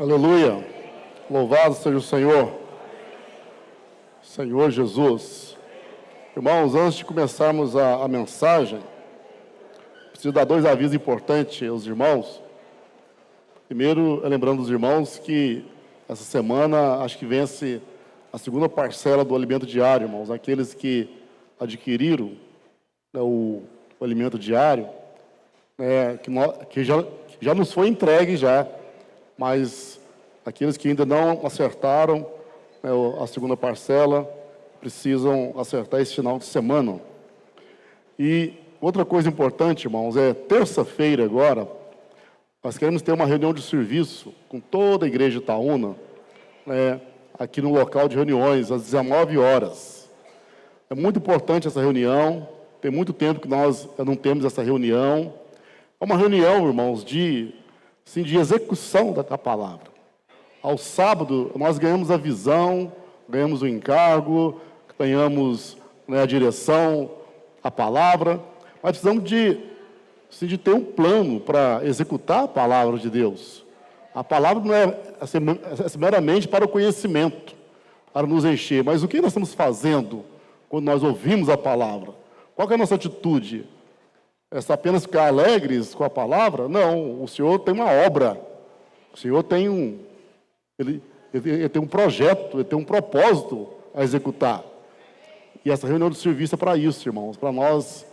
Aleluia, louvado seja o Senhor, Senhor Jesus. Irmãos, antes de começarmos a mensagem, preciso dar dois avisos importantes aos irmãos. Primeiro, lembrando os irmãos que essa semana, acho que vence a segunda parcela do alimento diário, irmãos. Aqueles que adquiriram o alimento diário, que já nos foi entregue já, mas aqueles que ainda não acertaram a segunda parcela precisam acertar esse final de semana. E outra coisa importante, irmãos, terça-feira agora, nós queremos ter uma reunião de serviço com toda a igreja Itaúna, aqui no local de reuniões, às 19 horas. É muito importante essa reunião, tem muito tempo que nós não temos essa reunião. É uma reunião, irmãos, de execução da palavra. Ao sábado, nós ganhamos a visão, ganhamos o encargo, ganhamos a direção, a palavra, mas precisamos de ter um plano para executar a palavra de Deus. A palavra não é meramente para o conhecimento, para nos encher, mas o que nós estamos fazendo quando nós ouvimos a palavra? Qual é a nossa atitude? É só apenas ficar alegres com a palavra? Não, o Senhor tem uma obra, o Senhor tem ele tem um projeto, ele tem um propósito a executar. E essa reunião de serviço é para isso, irmãos, para nós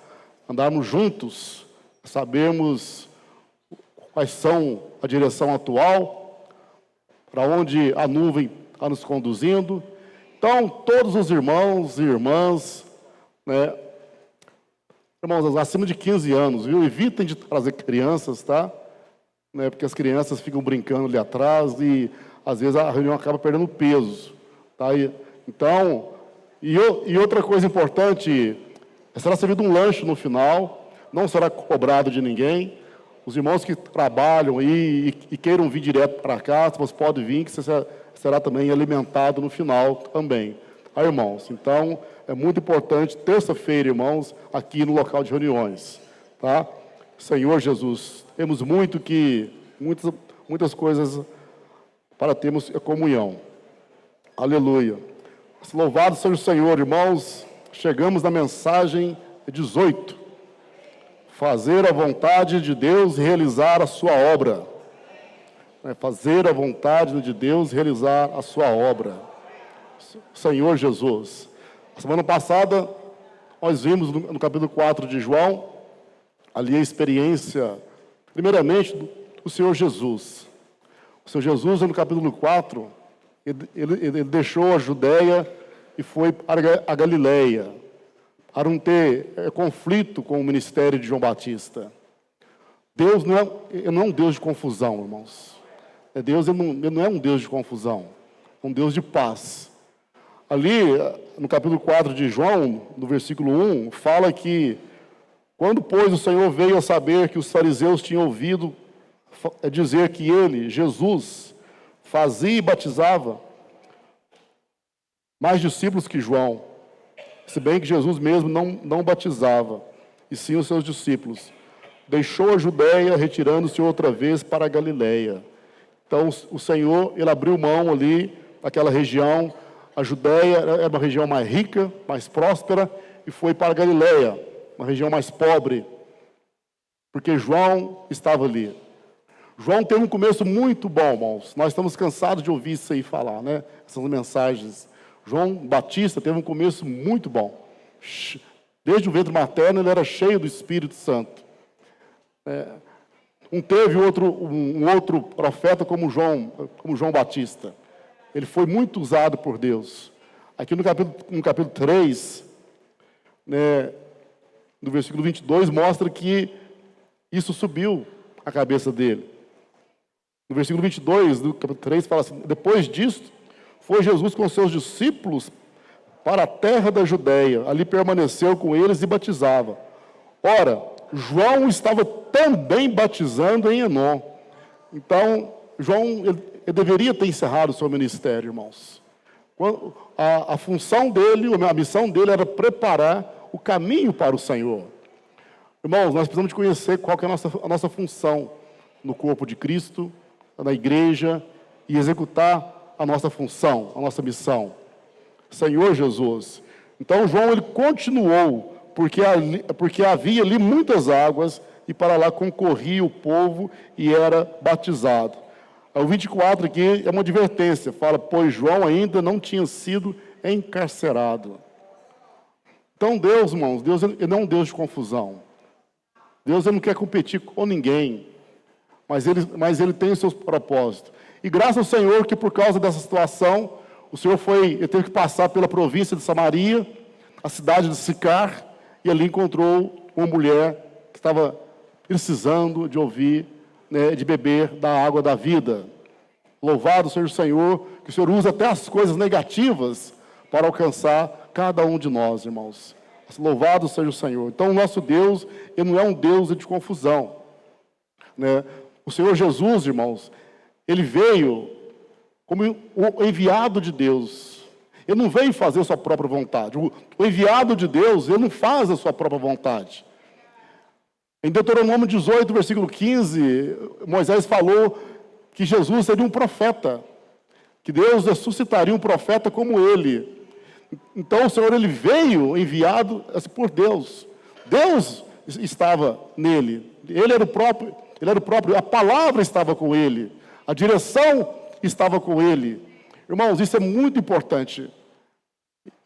andarmos juntos, sabermos quais são a direção atual, para onde a nuvem está nos conduzindo. Então, todos os irmãos e irmãs, irmãos, acima de 15 anos, viu? Evitem de trazer crianças, tá? Porque as crianças ficam brincando ali atrás e, às vezes, a reunião acaba perdendo peso, tá? Então, e outra coisa importante, será servido um lanche no final, não será cobrado de ninguém. Os irmãos que trabalham e queiram vir direto para cá, vocês podem vir, que você será também alimentado no final também. Irmãos, então, é muito importante, terça-feira, irmãos, aqui no local de reuniões, tá? Senhor Jesus, temos muitas coisas para termos comunhão. Aleluia. Louvado seja o Senhor, irmãos. Chegamos na mensagem 18. Fazer a vontade de Deus e realizar a sua obra. Fazer a vontade de Deus e realizar a sua obra. Senhor Jesus. Semana passada, nós vimos no capítulo 4 de João, ali a experiência, primeiramente, do Senhor Jesus. O Senhor Jesus, no capítulo 4, ele deixou a Judéia e foi para a Galileia, para não ter conflito com o ministério de João Batista. Deus não é um Deus de confusão, irmãos. Deus ele não é um Deus de confusão, é um Deus de paz. Ali, no capítulo 4 de João, no versículo 1, fala que, quando, pois, o Senhor veio a saber que os fariseus tinham ouvido dizer que ele, Jesus, fazia e batizava mais discípulos que João, se bem que Jesus mesmo não batizava, e sim os seus discípulos, deixou a Judéia, retirando-se outra vez para a Galileia. Então, o Senhor, ele abriu mão ali, naquela região. A Judéia era uma região mais rica, mais próspera, e foi para a Galileia, uma região mais pobre, porque João estava ali. João teve um começo muito bom, irmãos. Nós estamos cansados de ouvir isso aí falar, essas mensagens. João Batista teve um começo muito bom. Desde o ventre materno ele era cheio do Espírito Santo. Não teve um outro profeta como João Batista. Ele foi muito usado por Deus. Aqui no capítulo 3, no versículo 22, mostra que isso subiu a cabeça dele. No versículo 22 do capítulo 3, fala assim: depois disso, foi Jesus com seus discípulos para a terra da Judéia. Ali permaneceu com eles e batizava. Ora, João estava também batizando em Enom. Então, João ele deveria ter encerrado o seu ministério, irmãos. A função dele, a missão dele era preparar o caminho para o Senhor. Irmãos, nós precisamos de conhecer qual que é a nossa função no corpo de Cristo, na igreja, e executar a nossa função, a nossa missão. Senhor Jesus. Então João ele continuou, porque havia ali muitas águas, e para lá concorria o povo e era batizado. O 24 aqui é uma advertência, fala, pois João ainda não tinha sido encarcerado. Então Deus, irmãos, Deus ele não é um Deus de confusão. Deus ele não quer competir com ninguém, mas ele tem os seus propósitos. E graças ao Senhor que por causa dessa situação, o Senhor ele teve que passar pela província de Samaria, a cidade de Sicar, e ali encontrou uma mulher que estava precisando de ouvir, né, de beber da água da vida. Louvado seja o Senhor, que o Senhor usa até as coisas negativas para alcançar cada um de nós, irmãos. Louvado seja o Senhor. Então, o nosso Deus, ele não é um Deus de confusão, né? O Senhor Jesus, irmãos, ele veio como o enviado de Deus. Ele não veio fazer a sua própria vontade. O enviado de Deus, ele não faz a sua própria vontade. Em Deuteronômio 18, versículo 15, Moisés falou que Jesus seria um profeta, que Deus ressuscitaria um profeta como ele. Então o Senhor ele veio enviado por Deus. Deus estava nele. Ele era o próprio, a palavra estava com ele. A direção estava com ele. Irmãos, isso é muito importante.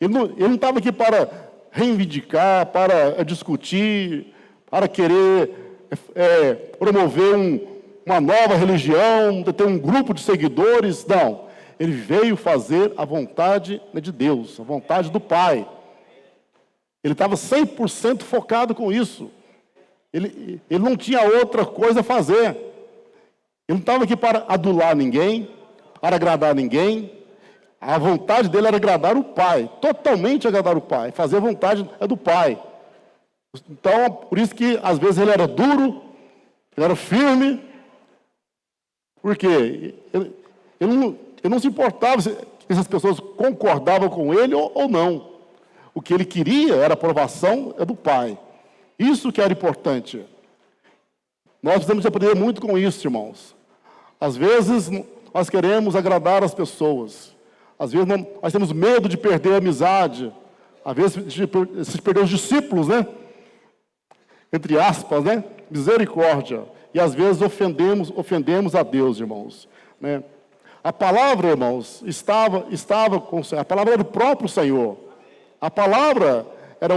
Ele não estava aqui para reivindicar, para discutir, para querer promover uma nova religião, ter um grupo de seguidores. Não. Ele veio fazer a vontade de Deus, a vontade do Pai. Ele estava 100% focado com isso. Ele não tinha outra coisa a fazer. Ele não estava aqui para adular ninguém, para agradar ninguém. A vontade dele era agradar o Pai, totalmente agradar o Pai. Fazer a vontade do Pai. Então, por isso que às vezes ele era duro, ele era firme. Por quê? Ele não se importava se essas pessoas concordavam com ele ou não. O que ele queria era a aprovação do Pai. Isso que era importante. Nós precisamos aprender muito com isso, irmãos. Às vezes, nós queremos agradar as pessoas. Às vezes, nós temos medo de perder a amizade. Às vezes, de perder os discípulos, né? Entre aspas, né? Misericórdia. E às vezes ofendemos a Deus, irmãos. Né? A palavra, irmãos, estava com o Senhor. A palavra era o próprio Senhor. A palavra era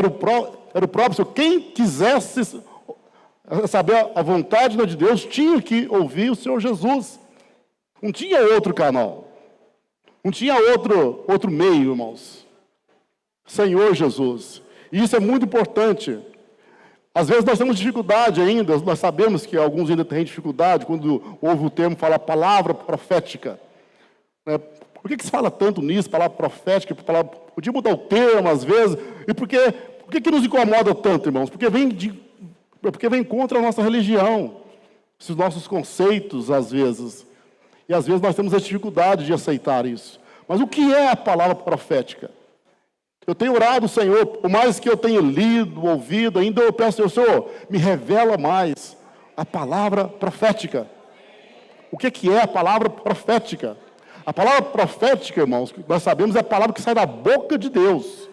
o próprio Senhor. Quem quisesse saber a vontade de Deus, tinha que ouvir o Senhor Jesus. Não tinha outro canal. Não tinha outro meio, irmãos. Senhor Jesus. E isso é muito importante. Às vezes nós temos dificuldade ainda, nós sabemos que alguns ainda têm dificuldade quando ouve o termo, fala palavra profética. Por que se fala tanto nisso, palavra profética? Podia mudar o termo às vezes. E por que nos incomoda tanto, irmãos? Porque vem contra a nossa religião, esses nossos conceitos às vezes. E às vezes nós temos a dificuldade de aceitar isso. Mas o que é a palavra profética? Eu tenho orado, Senhor, por mais que eu tenha lido, ouvido, ainda eu peço ao Senhor, me revela mais a palavra profética. O que é a palavra profética? A palavra profética, irmãos, nós sabemos, é a palavra que sai da boca de Deus.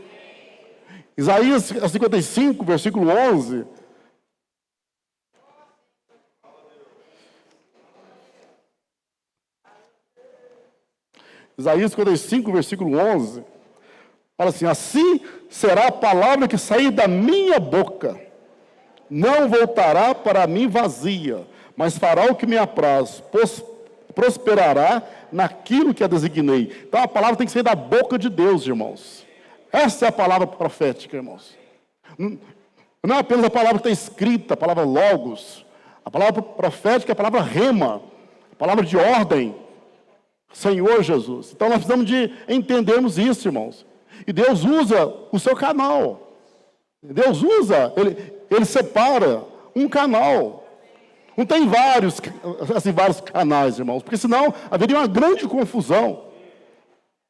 Isaías 55, versículo 11. Isaías 55, versículo 11. Fala assim, assim será a palavra que sair da minha boca. Não voltará para mim vazia, mas fará o que me apraz, prosperará naquilo que a designei. Então a palavra tem que sair da boca de Deus, irmãos. Essa é a palavra profética, irmãos. Não é apenas a palavra que está escrita, a palavra logos. A palavra profética é a palavra rema, a palavra de ordem. Senhor Jesus. Então nós precisamos de entendermos isso, irmãos. E Deus usa o seu canal. Deus usa, Ele separa um canal. Não tem vários canais, irmãos, porque senão haveria uma grande confusão.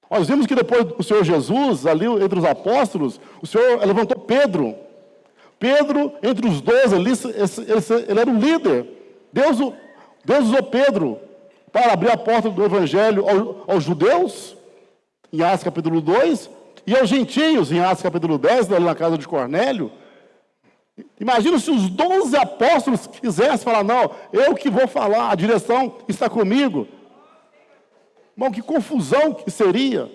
Nós vimos que depois do Senhor Jesus, ali entre os apóstolos, o Senhor levantou Pedro. Pedro, entre os 12 ali, ele era o líder. Deus usou Pedro para abrir a porta do evangelho aos judeus, em Atos capítulo 2, e aos gentios, em Atos capítulo 10, ali na casa de Cornélio. Imagina se os 12 apóstolos quisessem falar, não, eu que vou falar, a direção está comigo. Irmão, que confusão que seria.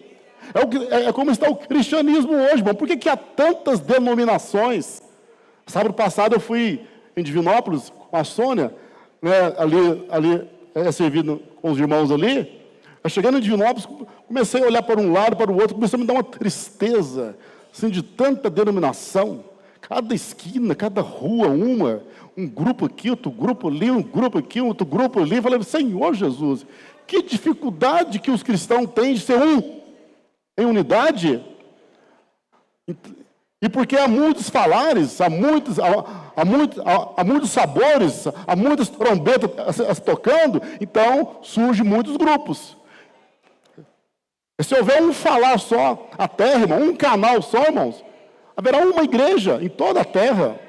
É como está o cristianismo hoje, irmão. Por que há tantas denominações? Sábado passado eu fui em Divinópolis com a Sônia, né, ali servindo com os irmãos ali. Chegando em Divinópolis, comecei a olhar para um lado, para o outro, começou a me dar uma tristeza, assim, de tanta denominação. Cada esquina, cada rua, um grupo aqui, outro grupo ali, um grupo aqui, outro grupo ali. Eu falei, Senhor Jesus, que dificuldade que os cristãos têm de ser em unidade. E porque há muitos falares, há muitos sabores, há muitas trombetas tocando, então surgem muitos grupos. Se houver um falar só, a terra, irmão, um canal só, irmãos, haverá uma igreja em toda a terra,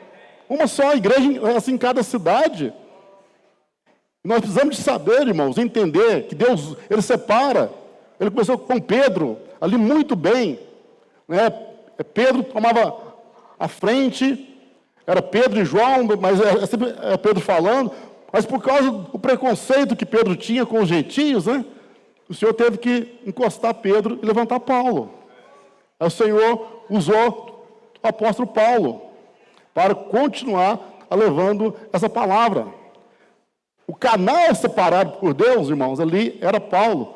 uma só igreja assim, em cada cidade. Nós precisamos de saber, irmãos, entender que Deus, Ele separa. Ele começou com Pedro, ali muito bem, né? Pedro tomava a frente, era Pedro e João, mas é sempre Pedro falando, mas por causa do preconceito que Pedro tinha com os gentios, né? O Senhor teve que encostar Pedro e levantar Paulo. Aí o Senhor usou o apóstolo Paulo para continuar levando essa palavra. O canal separado por Deus, irmãos, ali era Paulo.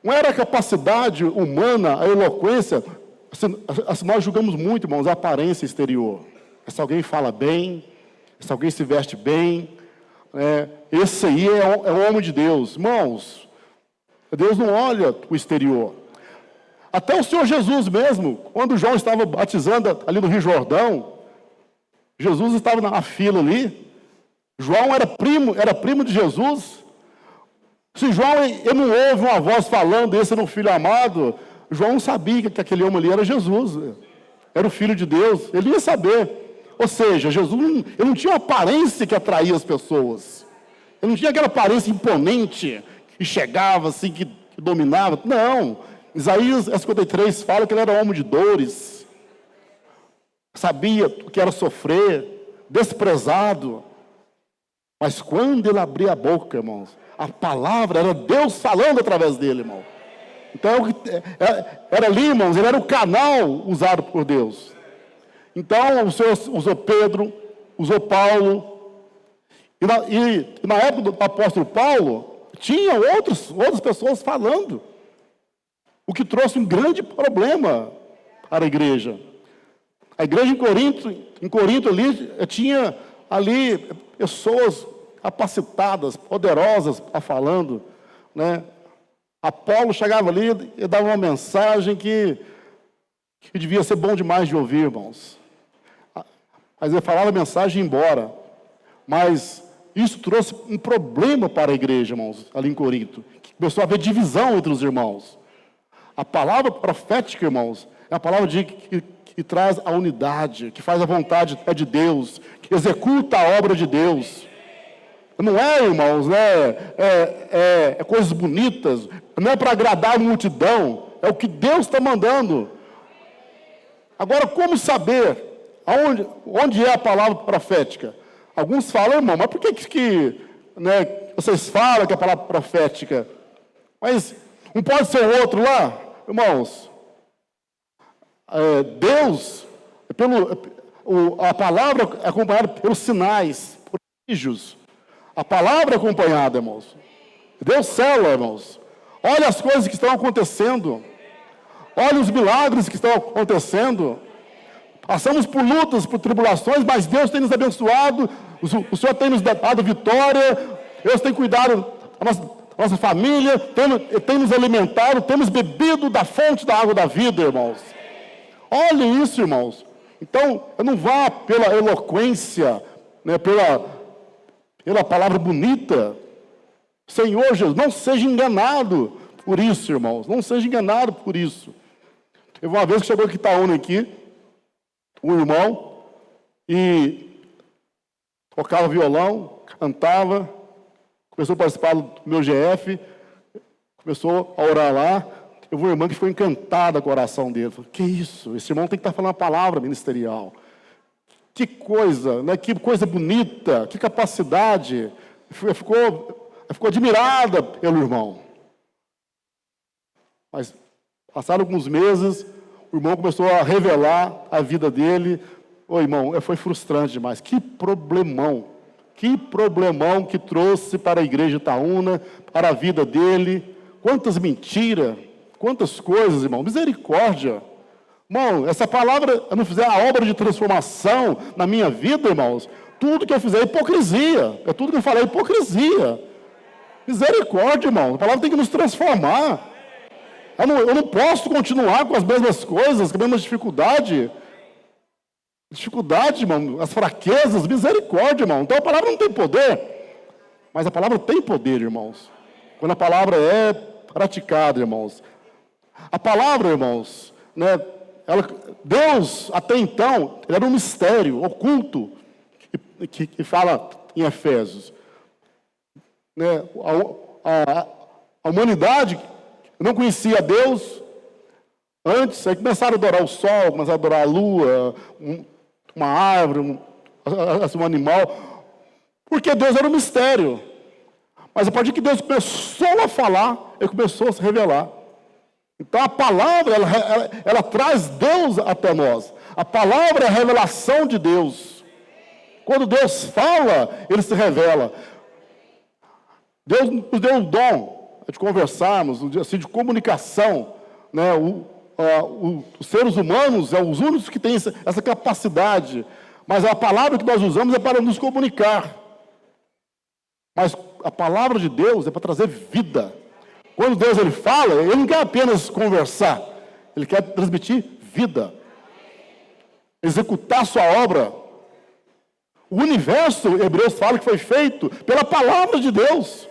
Não era a capacidade humana, a eloquência. Assim, nós julgamos muito, irmãos, a aparência exterior. Se alguém fala bem, se alguém se veste bem, esse aí é o homem de Deus. Irmãos, Deus não olha o exterior. Até o Senhor Jesus mesmo, quando João estava batizando ali no Rio Jordão, Jesus estava na fila ali. João era primo de Jesus. Se João ele não ouve uma voz falando, esse era um filho amado, João não sabia que aquele homem ali era Jesus, era o Filho de Deus, ele ia saber. Ou seja, Jesus ele não tinha uma aparência que atraía as pessoas, ele não tinha aquela aparência imponente, que chegava assim, que dominava. Não, Isaías 53 fala que ele era homem de dores, sabia o que era sofrer, desprezado. Mas quando ele abria a boca, irmãos, a palavra era Deus falando através dele, irmão. Então, era ali, irmãos, ele era o canal usado por Deus. Então, o Senhor usou Pedro, usou Paulo. E na época do apóstolo Paulo, tinha outras pessoas falando. O que trouxe um grande problema para a igreja. A igreja em Corinto ali, tinha ali pessoas capacitadas, poderosas, falando, né? Apolo chegava ali e dava uma mensagem que devia ser bom demais de ouvir, irmãos. Mas ele falava a mensagem e ia embora. Mas isso trouxe um problema para a igreja, irmãos, ali em Corinto. Que começou a haver divisão entre os irmãos. A palavra profética, irmãos, é a palavra que traz a unidade, que faz a vontade de Deus, que executa a obra de Deus. Não é, irmãos, né? É coisas bonitas, não é para agradar a multidão, é o que Deus está mandando. Agora, como saber onde é a palavra profética? Alguns falam, irmão, mas por que né, vocês falam que é a palavra profética? Mas não pode ser o outro lá? Irmãos, Deus, a palavra é acompanhada pelos sinais, prodígios. A palavra é acompanhada, irmãos. Deus cela, irmãos. Olha as coisas que estão acontecendo. Olha os milagres que estão acontecendo. Passamos por lutas, por tribulações, mas Deus tem nos abençoado. O Senhor tem nos dado vitória. Deus tem cuidado da nossa família. Tem nos alimentado. Temos bebido da fonte da água da vida, irmãos. Olhem isso, irmãos. Então, não vá pela eloquência, né, pela palavra bonita. Senhor Jesus, não seja enganado por isso, irmãos. Não seja enganado por isso. Teve uma vez que chegou aqui, um irmão, e tocava violão, cantava, começou a participar do meu GF, começou a orar lá. Eu vi uma irmã que ficou encantada com a oração dele. Falei, que isso? Esse irmão tem que estar falando a palavra ministerial. Que coisa, né? Que coisa bonita, que capacidade. Ficou admirada pelo irmão. Mas passaram alguns meses, o irmão começou a revelar a vida dele. Ô irmão, foi frustrante demais. Que problemão que trouxe para a igreja Itaúna, para a vida dele. Quantas mentiras, quantas coisas, irmão. Misericórdia. Irmão, essa palavra, eu não fizer a obra de transformação na minha vida, irmãos, tudo que eu fizer é hipocrisia. É tudo que eu falar é hipocrisia. Misericórdia, irmão. A palavra tem que nos transformar. Eu não posso continuar com as mesmas coisas, com a mesma dificuldade. Dificuldade, irmão, as fraquezas, misericórdia, irmão. Então a palavra não tem poder, mas a palavra tem poder, irmãos. Quando a palavra é praticada, irmãos. A palavra, irmãos, né? Deus, até então, ele era um mistério oculto, que fala em Efésios. Né? A humanidade não conhecia Deus antes, aí começaram a adorar o sol, começaram a adorar a lua, uma árvore, um animal, porque Deus era um mistério. Mas a partir que Deus começou a falar, ele começou a se revelar. Então a palavra, ela traz Deus até nós. A palavra é a revelação de Deus. Quando Deus fala, ele se revela. Deus nos deu um dom de conversarmos, assim, de comunicação. Né? Os seres humanos são os únicos que têm essa capacidade. Mas a palavra que nós usamos é para nos comunicar. Mas a palavra de Deus é para trazer vida. Quando Deus ele fala, ele não quer apenas conversar, ele quer transmitir vida, executar sua obra. O universo, Hebreus fala que foi feito pela palavra de Deus.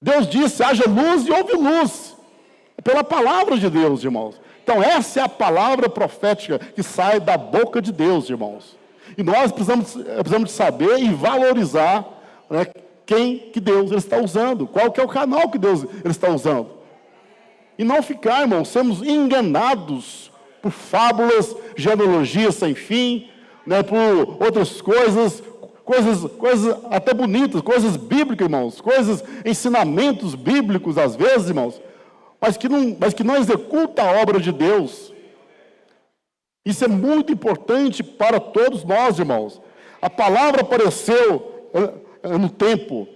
Deus disse, haja luz e houve luz. É pela palavra de Deus, irmãos. Então essa é a palavra profética que sai da boca de Deus, irmãos. E nós precisamos de saber e valorizar, né, quem que Deus ele está usando, qual que é o canal que Deus ele está usando. E não ficar, irmãos, sermos enganados por fábulas, genealogias sem fim, né, por outras coisas até bonitas, coisas bíblicas, irmãos, ensinamentos bíblicos às vezes, irmãos, mas que não executa a obra de Deus. Isso é muito importante para todos nós, irmãos. A palavra apareceu no tempo,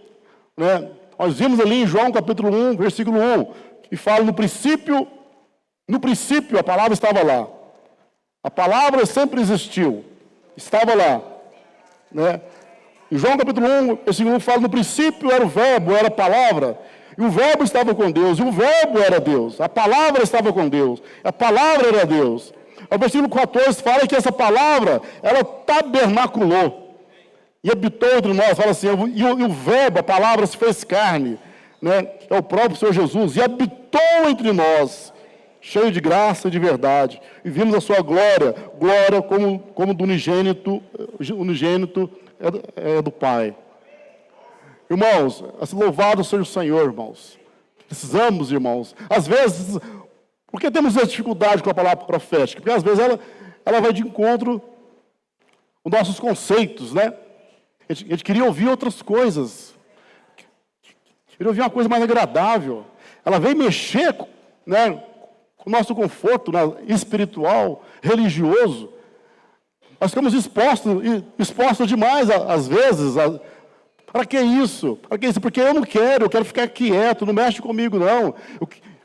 né? Nós vimos ali em João capítulo 1, versículo 1, que fala no princípio a palavra estava lá. A palavra sempre existiu, estava lá, né? Em João capítulo 1, versículo 1 fala, no princípio era o verbo, era a palavra, e o verbo estava com Deus, e o verbo era Deus, a palavra estava com Deus, a palavra era Deus. O versículo 14 fala que essa palavra, ela tabernaculou e habitou entre nós, fala assim, e o verbo, a palavra se fez carne, né? É o próprio Senhor Jesus, e habitou entre nós, cheio de graça e de verdade, e vimos a sua glória como do unigênito é do Pai. Irmãos, assim, louvado seja o Senhor, irmãos. Precisamos, irmãos, às vezes, por que temos essa dificuldade com a palavra profética? Porque às vezes ela vai de encontro com nossos conceitos, né? A gente queria ouvir outras coisas, queria ouvir uma coisa mais agradável. Ela vem mexer, né, com o nosso conforto, né, espiritual, religioso. Nós ficamos expostos demais, às vezes. Para que isso? Para que isso? Porque eu quero ficar quieto, não mexe comigo, não.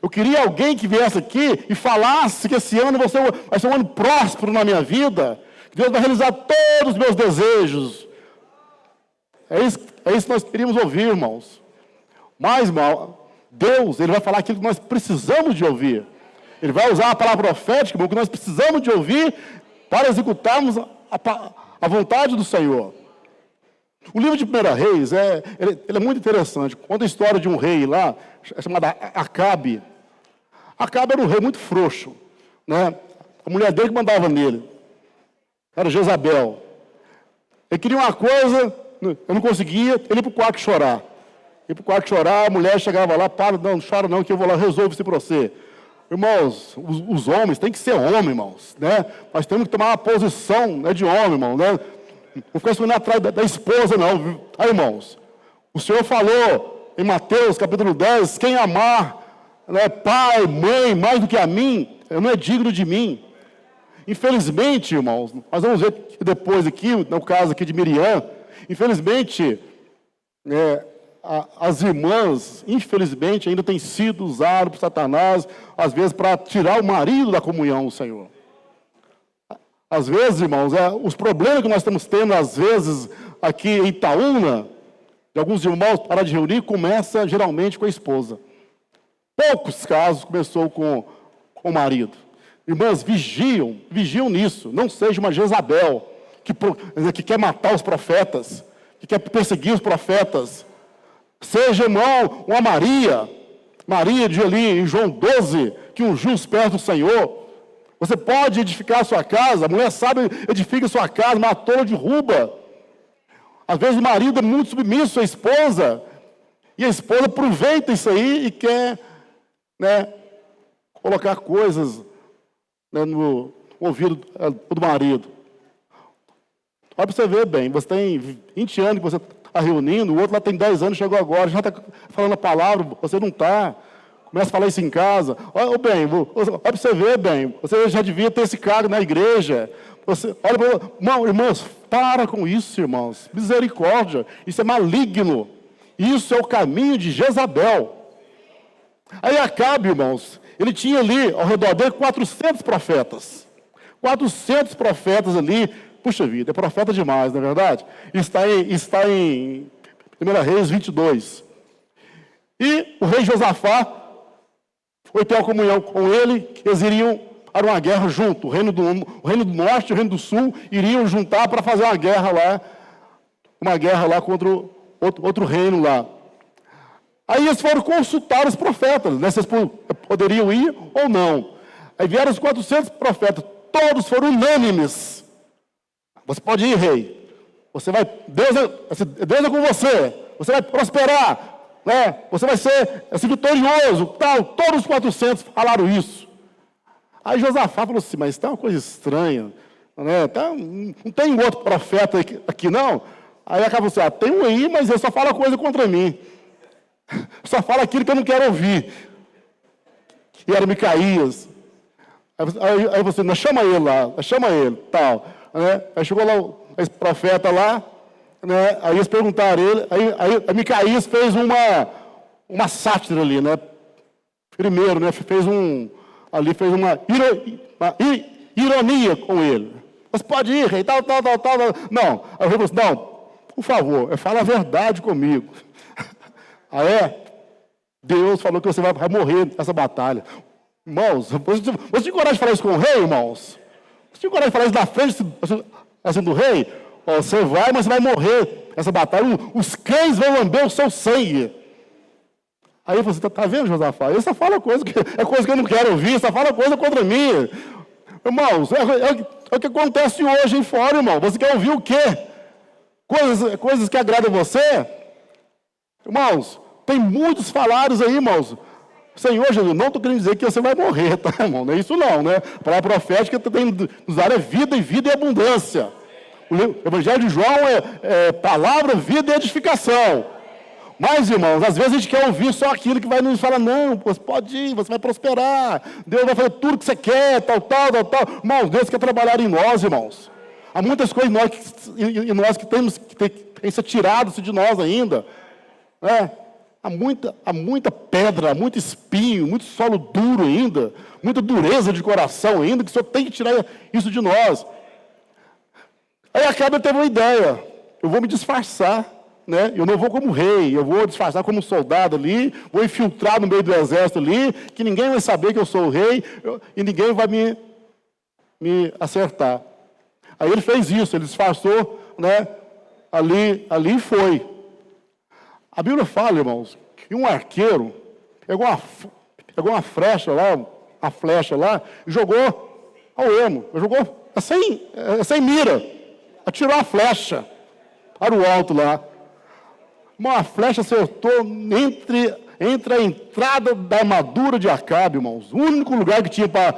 Eu queria alguém que viesse aqui e falasse que esse ano vai ser um ano próspero na minha vida, que Deus vai realizar todos os meus desejos. É isso que nós queríamos ouvir, irmãos. Mas, irmão, Deus, ele vai falar aquilo que nós precisamos de ouvir. Ele vai usar a palavra profética, irmão, que nós precisamos de ouvir para executarmos a vontade do Senhor. O livro de 1 Reis, ele é muito interessante. Conta a história de um rei lá, chamado Acabe. Acabe era um rei muito frouxo, né? A mulher dele que mandava nele. Era Jezabel. Ele queria uma coisa, eu não conseguia, ele ia para o quarto chorar. Ia para o quarto chorar, a mulher chegava lá, para, não chora não, que eu vou lá, resolvo isso para você. Irmãos, os homens têm que ser homem, irmãos, né? Nós temos que tomar uma posição, né, de homem, irmão, né? Não ficar escondendo atrás da esposa, não. Aí, irmãos, o Senhor falou em Mateus, capítulo 10, quem amar, né, pai, mãe, mais do que a mim, não é digno de mim. Infelizmente, irmãos, nós vamos ver depois aqui, no caso aqui de Miriam, infelizmente, as irmãs, infelizmente, ainda têm sido usadas por Satanás, às vezes, para tirar o marido da comunhão do Senhor. Às vezes, irmãos, os problemas que nós estamos tendo, às vezes, aqui em Itaúna, de alguns irmãos parar de reunir, começa geralmente com a esposa. Poucos casos começou com o marido. Irmãs, vigiam nisso. Não seja uma Jezabel que quer matar os profetas, que quer perseguir os profetas. Seja, irmão, uma Maria de ali em João 12, que ungiu os pés do Senhor. Você pode edificar a sua casa, a mulher sabe, edifica a sua casa, mas a tola derruba. Às vezes o marido é muito submisso à esposa, e a esposa aproveita isso aí e quer, né, colocar coisas, né, no ouvido do marido. Olha para você ver bem, você tem 20 anos que você está reunindo, o outro lá tem 10 anos, chegou agora, já está falando a palavra, você não está. Começa a falar isso em casa. Olha bem, olha para você ver bem, você já devia ter esse cargo na igreja. Irmãos, para com isso, irmãos. Misericórdia, isso é maligno. Isso é o caminho de Jezabel. Aí Acabe, irmãos, ele tinha ali ao redor dele 400 profetas. 400 profetas ali. Puxa vida, é profeta demais, não é verdade? Está em 1 Reis 22. E o rei Josafá foi ter uma comunhão com ele, que eles iriam para uma guerra junto. O reino do norte e o reino do sul iriam juntar para fazer uma guerra lá contra outro reino lá. Aí eles foram consultar os profetas, né, se eles poderiam ir ou não. Aí vieram os 400 profetas, todos foram unânimes. Você pode ir, rei. Deus é com você. Você vai prosperar. Né? Você vai ser vitorioso. Tal. Todos os 400 falaram isso. Aí Josafá falou assim, mas tem uma coisa estranha. Né? Não tem outro profeta aqui não? Aí acabou assim, tem um aí, mas ele só fala coisa contra mim. Só fala aquilo que eu não quero ouvir. E era Micaías. Aí você, chama ele lá, chama ele, tal. Né? Aí chegou lá esse profeta lá, né? Aí eles perguntaram ele, aí Micaías fez uma sátira ali, né? Primeiro, né? Fez uma ironia com ele. Você pode ir, rei, tal. Não, aí o rei falou assim, não, por favor, fala a verdade comigo. Deus falou que você vai morrer nessa batalha. Irmãos, você tinha coragem de falar isso com o rei, irmãos? Você tinha coragem de falar isso na frente assim, do rei? Você vai, mas você vai morrer nessa batalha. Os cães vão lamber o seu sangue. Aí você está vendo, Josafá? Ele só fala coisa que eu não quero ouvir, só fala coisa contra mim. Irmãos, é o que acontece hoje em fora, irmão. Você quer ouvir o quê? Coisas que agradam você? Irmãos, tem muitos falares aí, irmãos. Senhor Jesus, não estou querendo dizer que você vai morrer, tá, irmão? Não é isso não, né? A palavra profética tem nos dar vida e vida e abundância. O Evangelho de João é palavra, vida e edificação. Mas, irmãos, às vezes a gente quer ouvir só aquilo que vai nos falar, não, você pode ir, você vai prosperar, Deus vai fazer tudo que você quer, tal. Irmãos, Deus quer trabalhar em nós, irmãos. Há muitas coisas em nós que tem que ser tirado de nós ainda. Né? Há muita pedra, muito espinho, muito solo duro ainda, muita dureza de coração ainda, que o Senhor tem que tirar isso de nós. Aí Acabe teve uma ideia, eu vou me disfarçar, né? Eu não vou como rei, eu vou disfarçar como soldado ali, vou infiltrar no meio do exército ali, que ninguém vai saber que eu sou o rei, e ninguém vai me acertar. Aí ele fez isso, ele disfarçou, né? Ali foi. A Bíblia fala, irmãos, que um arqueiro pegou uma flecha lá, e jogou ao ermo. Jogou sem mira. Atirou a flecha. para o alto lá. Uma flecha acertou entre a entrada da armadura de Acabe, irmãos. O único lugar que tinha para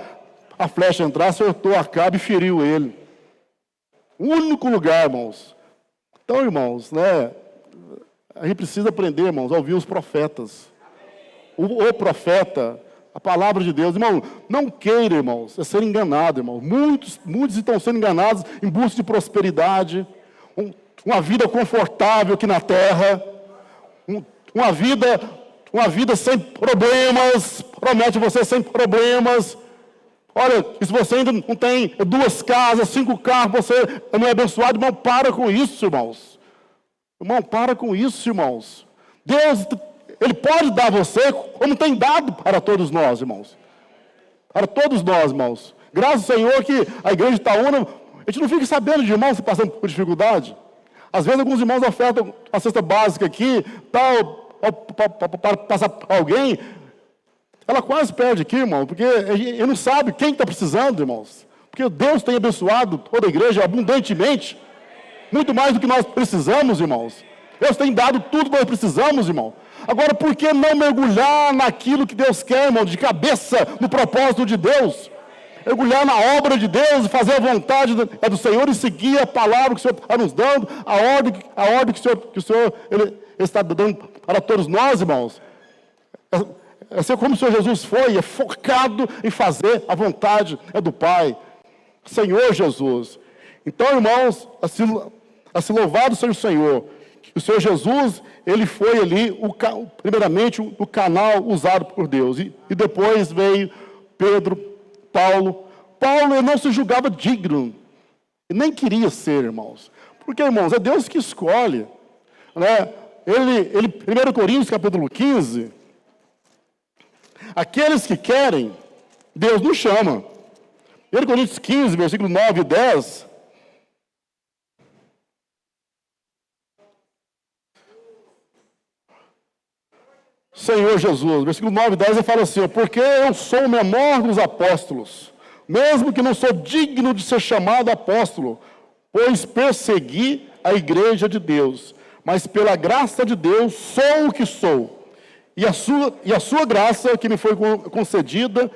a flecha entrar, acertou Acabe e feriu ele. O único lugar, irmãos. Então, irmãos, né, a gente precisa aprender, irmãos, a ouvir os profetas. O profeta, a palavra de Deus. Irmão, não queira, irmãos, ser enganado, irmãos. Muitos estão sendo enganados em busca de prosperidade, uma vida confortável aqui na terra, uma vida sem problemas, promete você sem problemas. Olha, e se você ainda não tem 2 casas, 5 carros, você não é abençoado, irmão, para com isso, irmãos. Irmão, para com isso, irmãos. Deus, Ele pode dar a você como tem dado para todos nós, irmãos. Para todos nós, irmãos. Graças ao Senhor que a igreja de Itaúna, a gente não fica sabendo de irmãos passando por dificuldade. Às vezes alguns irmãos ofertam a cesta básica aqui, para passar para alguém, ela quase perde aqui, irmão, porque ele não sabe quem está precisando, irmãos. Porque Deus tem abençoado toda a igreja abundantemente, muito mais do que nós precisamos, irmãos. Deus tem dado tudo que nós precisamos, irmão. Agora, por que não mergulhar naquilo que Deus quer, irmão, de cabeça no propósito de Deus? Mergulhar na obra de Deus, fazer a vontade do Senhor e seguir a palavra que o Senhor está nos dando, a ordem que o Senhor ele está dando para todos nós, irmãos. É ser como o Senhor Jesus foi, é focado em fazer a vontade do Pai. Senhor Jesus. Então, irmãos, assim louvado seja o Senhor. O Senhor Jesus, ele foi ali, primeiramente, o canal usado por Deus. E depois veio Pedro, Paulo. Paulo, ele não se julgava digno. Ele nem queria ser, irmãos. Porque, irmãos, é Deus que escolhe. Né? 1 Coríntios, capítulo 15, aqueles que querem, Deus não chama. 1 Coríntios 15, versículo 9 e 10. Senhor Jesus, versículo 9 e 10, ele fala assim: porque eu sou o menor dos apóstolos, mesmo que não sou digno de ser chamado apóstolo, pois persegui a igreja de Deus, mas pela graça de Deus sou o que sou, e a sua graça que me foi concedida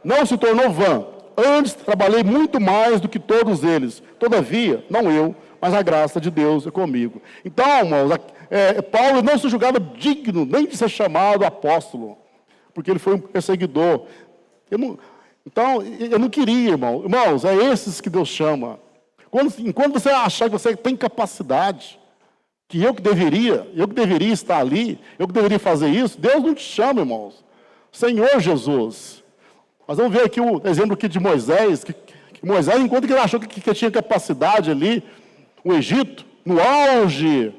não se tornou vã. Antes trabalhei muito mais do que todos eles, todavia, não eu, mas a graça de Deus é comigo. Então, irmãos, Paulo não se julgava digno nem de ser chamado apóstolo, porque ele foi um perseguidor. Então, eu não queria, irmão. Irmãos, é esses que Deus chama. Enquanto você achar que você tem capacidade, que eu que deveria estar ali, eu que deveria fazer isso, Deus não te chama, irmãos. Senhor Jesus. Nós vamos ver aqui o exemplo aqui de Moisés, que Moisés, enquanto que ele achou que tinha capacidade ali, o Egito, no auge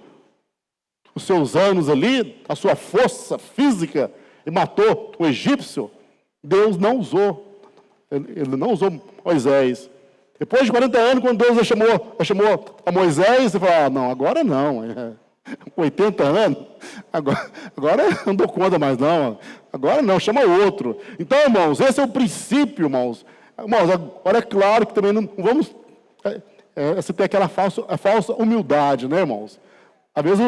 os seus anos ali, a sua força física, e matou o egípcio, Deus não usou. Ele não usou Moisés. Depois de 40 anos, quando Deus chamou a Moisés, ele falou: não, agora não. Com 80 anos, agora eu não dou conta mais não. Agora não, chama outro. Então, irmãos, esse é o princípio, irmãos. Irmãos, agora é claro que também não vamos você ter aquela falsa humildade, né, irmãos? Às vezes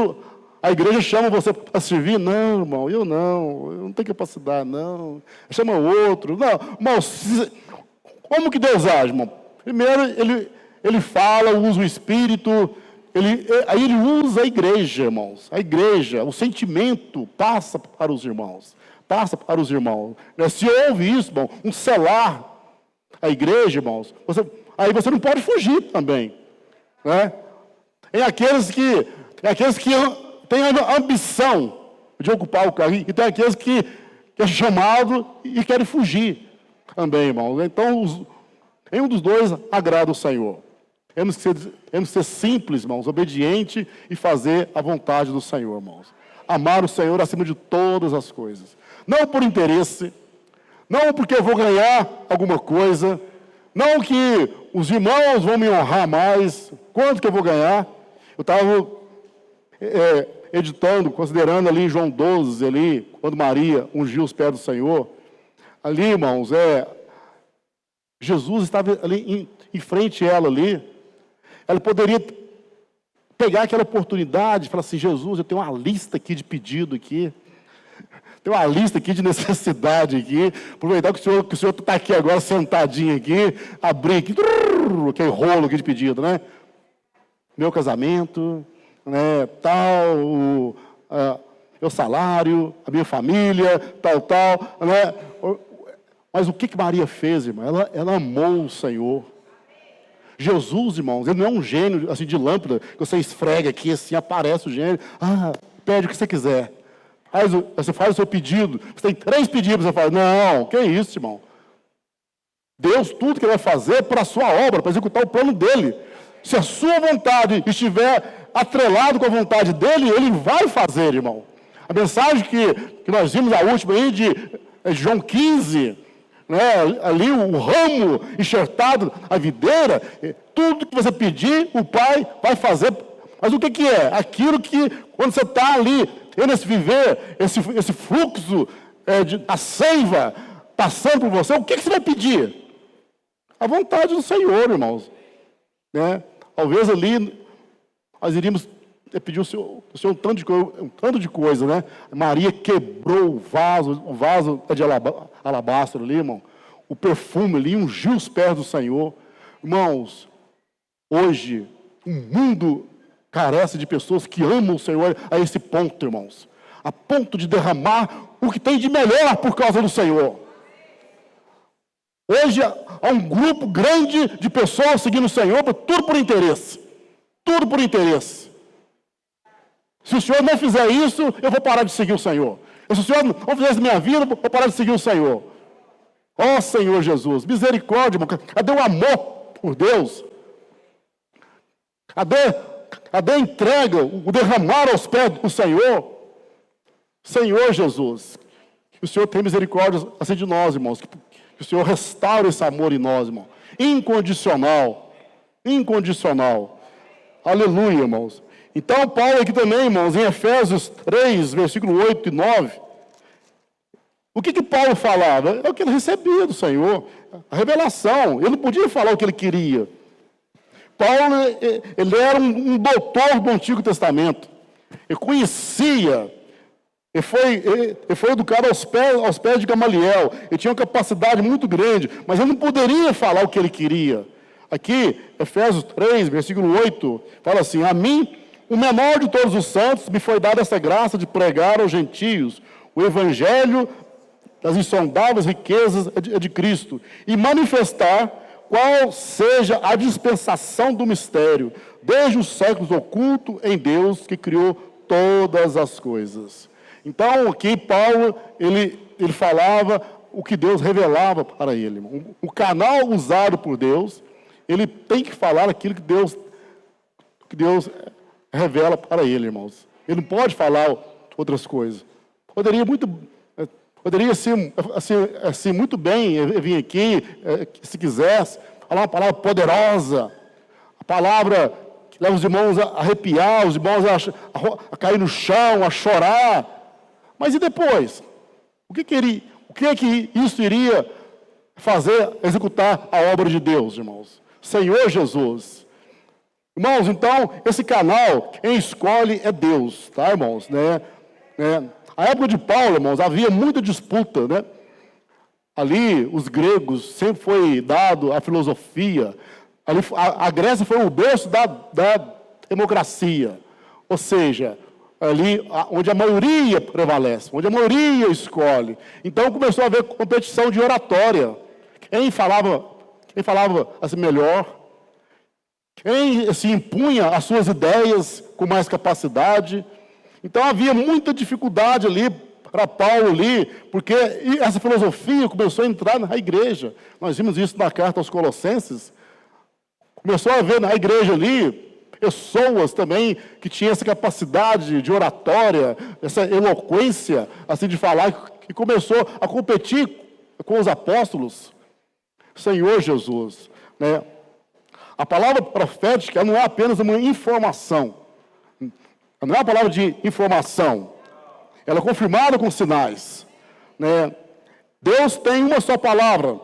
a igreja chama você para servir. Não, irmão, eu não tenho capacidade, não. Chama outro. Não, irmãos, como que Deus age, irmão? Primeiro, ele fala, usa o Espírito, aí ele usa a igreja, irmãos. A igreja, o sentimento passa para os irmãos. Passa para os irmãos. Se houve isso, irmão, um selar a igreja, irmãos, aí você não pode fugir também. Né? Tem aqueles que têm a ambição de ocupar o cargo, e tem aqueles que é chamado e querem fugir também, irmãos. Então, nenhum dos dois agrada o Senhor. Temos que ser simples, irmãos, obediente e fazer a vontade do Senhor, irmãos. Amar o Senhor acima de todas as coisas. Não por interesse, não porque eu vou ganhar alguma coisa, não que os irmãos vão me honrar mais, quanto que eu vou ganhar. Eu estava editando, considerando ali em João 12, ali, quando Maria ungiu os pés do Senhor. Ali, irmãos, Jesus estava ali em frente a ela ali. Ela poderia pegar aquela oportunidade e falar assim, Jesus, eu tenho uma lista aqui de pedido aqui, tem uma lista aqui de necessidade aqui, aproveitar que o senhor está aqui agora, sentadinho aqui, abrir aqui, aquele rolo aqui de pedido, né? Meu casamento, né, tal, meu salário, a minha família, tal, né? Mas o que Maria fez, irmão? Ela amou o Senhor. Jesus, irmãos, ele não é um gênio assim, de lâmpada, que você esfrega aqui, assim, aparece o gênio, pede o que você quiser. Você faz o seu pedido, você tem 3 pedidos, você fala, não, que isso, irmão? Deus, tudo que ele vai fazer é para a sua obra, para executar o plano dele. Se a sua vontade estiver atrelado com a vontade dele, ele vai fazer, irmão. A mensagem que nós vimos, a última aí, de João 15, né, ali o ramo enxertado, a videira, tudo que você pedir, o Pai vai fazer. Mas o que é? Aquilo que, quando você está ali, nesse viver, esse fluxo da seiva, passando por você, o que você vai pedir? A vontade do Senhor, irmãos. Né? Talvez ali, nós iríamos pedir o Senhor um tanto de coisa, né? Maria quebrou o vaso de alabastro ali, irmão. O perfume ali, ungiu os pés do Senhor. Irmãos, hoje, o mundo carece de pessoas que amam o Senhor a esse ponto, irmãos. A ponto de derramar o que tem de melhor por causa do Senhor. Hoje, há um grupo grande de pessoas seguindo o Senhor, tudo por interesse. Tudo por interesse. Se o Senhor não fizer isso, eu vou parar de seguir o Senhor. Se o Senhor não fizer isso na minha vida, eu vou parar de seguir o Senhor. Ó Senhor Jesus, misericórdia, irmão. Cadê o amor por Deus? Cadê a entrega, o derramar aos pés do Senhor? Senhor Jesus, que o Senhor tenha misericórdia assim de nós, irmãos. Que o Senhor restaure esse amor em nós, irmão. Incondicional. Incondicional. Aleluia, irmãos. Então, Paulo aqui também, irmãos, em Efésios 3, versículo 8 e 9, o que Paulo falava? É o que ele recebia do Senhor, a revelação. Ele não podia falar o que ele queria. Paulo, ele era um doutor do Antigo Testamento. Ele conhecia, ele foi educado aos pés de Gamaliel. Ele tinha uma capacidade muito grande, mas ele não poderia falar o que ele queria. Aqui, Efésios 3, versículo 8, fala assim, a mim, o menor de todos os santos, me foi dada essa graça de pregar aos gentios o evangelho das insondáveis riquezas de Cristo e manifestar qual seja a dispensação do mistério, desde os séculos oculto em Deus que criou todas as coisas. Então, aqui Paulo, ele falava o que Deus revelava para ele. O canal usado por Deus, ele tem que falar aquilo que Deus revela para ele, irmãos. Ele não pode falar outras coisas. Poderia assim, muito bem vir aqui, se quisesse, falar uma palavra poderosa, a palavra que leva os irmãos a arrepiar, os irmãos a cair no chão, a chorar. Mas e depois? O que é que isso iria executar a obra de Deus, irmãos? Senhor Jesus. Irmãos, então, esse canal, quem escolhe é Deus, tá, irmãos? A época de Paulo, irmãos, havia muita disputa, né? Ali, os gregos, sempre foi dado a filosofia. Ali, a Grécia foi o berço da democracia. Ou seja, ali onde a maioria prevalece, onde a maioria escolhe. Então, começou a haver competição de oratória. Quem falava assim melhor, quem se impunha as suas ideias com mais capacidade. Então havia muita dificuldade ali para Paulo ali, porque essa filosofia começou a entrar na igreja. Nós vimos isso na carta aos Colossenses. Começou a haver na igreja ali pessoas também que tinham essa capacidade de oratória, essa eloquência assim de falar, que começou a competir com os apóstolos. Senhor Jesus, né? A palavra profética não é apenas uma informação. Não é uma palavra de informação. Ela é confirmada com sinais. Né? Deus tem uma só palavra.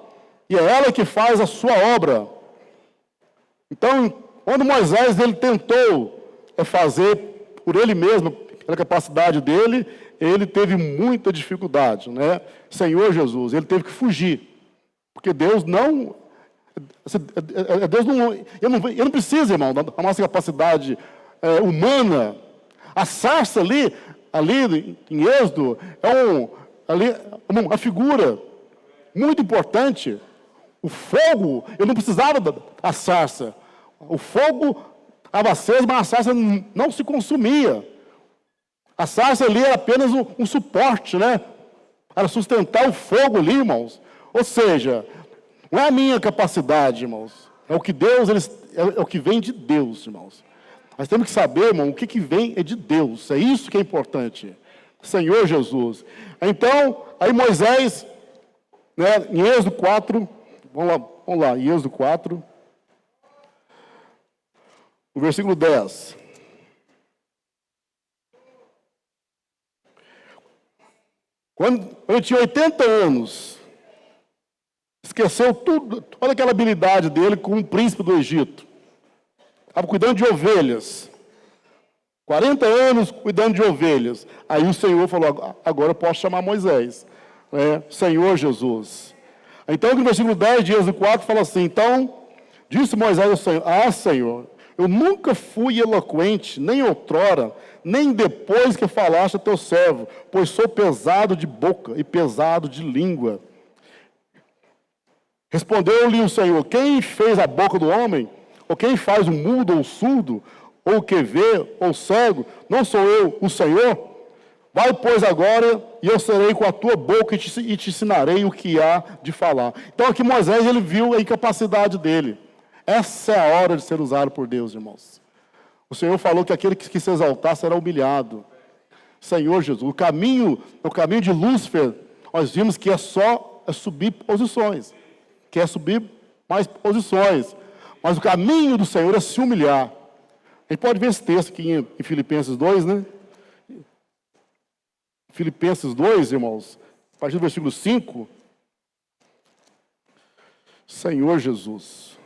E é ela que faz a sua obra. Então, quando Moisés ele tentou fazer por ele mesmo, pela capacidade dele, ele teve muita dificuldade, né? Senhor Jesus, ele teve que fugir, porque Deus não... Deus não, ele não precisa, irmão, da nossa capacidade humana. A sarça ali em Êxodo, uma figura muito importante. O fogo, eu não precisava da sarça. O fogo estava aceso, mas a sarça não se consumia. A sarça ali era apenas um suporte, né? Para sustentar o fogo ali, irmãos. Ou seja, não é a minha capacidade, irmãos. É o que Deus, é o que vem de Deus, irmãos. Nós temos que saber, irmão, o que vem é de Deus. É isso que é importante. Senhor Jesus. Então, aí Moisés, né, em Êxodo 4, vamos lá, em Êxodo 4, no versículo 10. Quando ele tinha 80 anos, esqueceu toda aquela habilidade dele como príncipe do Egito. Estava cuidando de ovelhas. 40 anos cuidando de ovelhas. Aí o Senhor falou, agora eu posso chamar Moisés. Senhor Jesus. Então, no versículo 10 de Êxodo 4, fala assim, então, disse Moisés ao Senhor, Senhor, eu nunca fui eloquente, nem outrora, nem depois que falaste a teu servo, pois sou pesado de boca e pesado de língua. Respondeu-lhe o Senhor, quem fez a boca do homem? Ou quem faz o mudo ou o surdo? Ou o que vê, ou cego? Não sou eu, o Senhor? Vai, pois, agora, e eu serei com a tua boca e te ensinarei o que há de falar. Então, aqui Moisés, ele viu a incapacidade dele. Essa é a hora de ser usado por Deus, irmãos. O Senhor falou que aquele que se exaltar será humilhado. Senhor Jesus, o caminho de Lúcifer, nós vimos que é subir posições. Que é subir mais posições. Mas o caminho do Senhor é se humilhar. A gente pode ver esse texto aqui em Filipenses 2, né? Filipenses 2, irmãos, a partir do versículo 5. Senhor Jesus.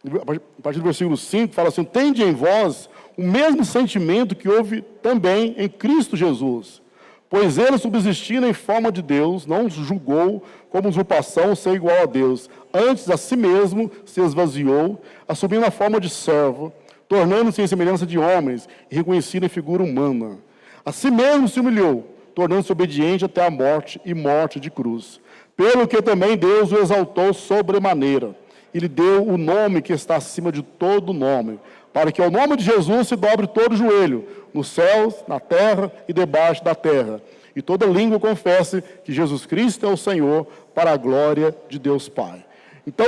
A partir do versículo 5, fala assim, tende em vós o mesmo sentimento que houve também em Cristo Jesus. Pois ele, subsistindo em forma de Deus, não julgou como usurpação ser igual a Deus. Antes, a si mesmo se esvaziou, assumindo a forma de servo, tornando-se em semelhança de homens, e reconhecido em figura humana. A si mesmo se humilhou, tornando-se obediente até a morte, e morte de cruz. Pelo que também Deus o exaltou sobremaneira, e lhe deu o nome que está acima de todo nome, para que ao nome de Jesus se dobre todo o joelho, nos céus, na terra e debaixo da terra, e toda língua confesse que Jesus Cristo é o Senhor, para a glória de Deus Pai. Então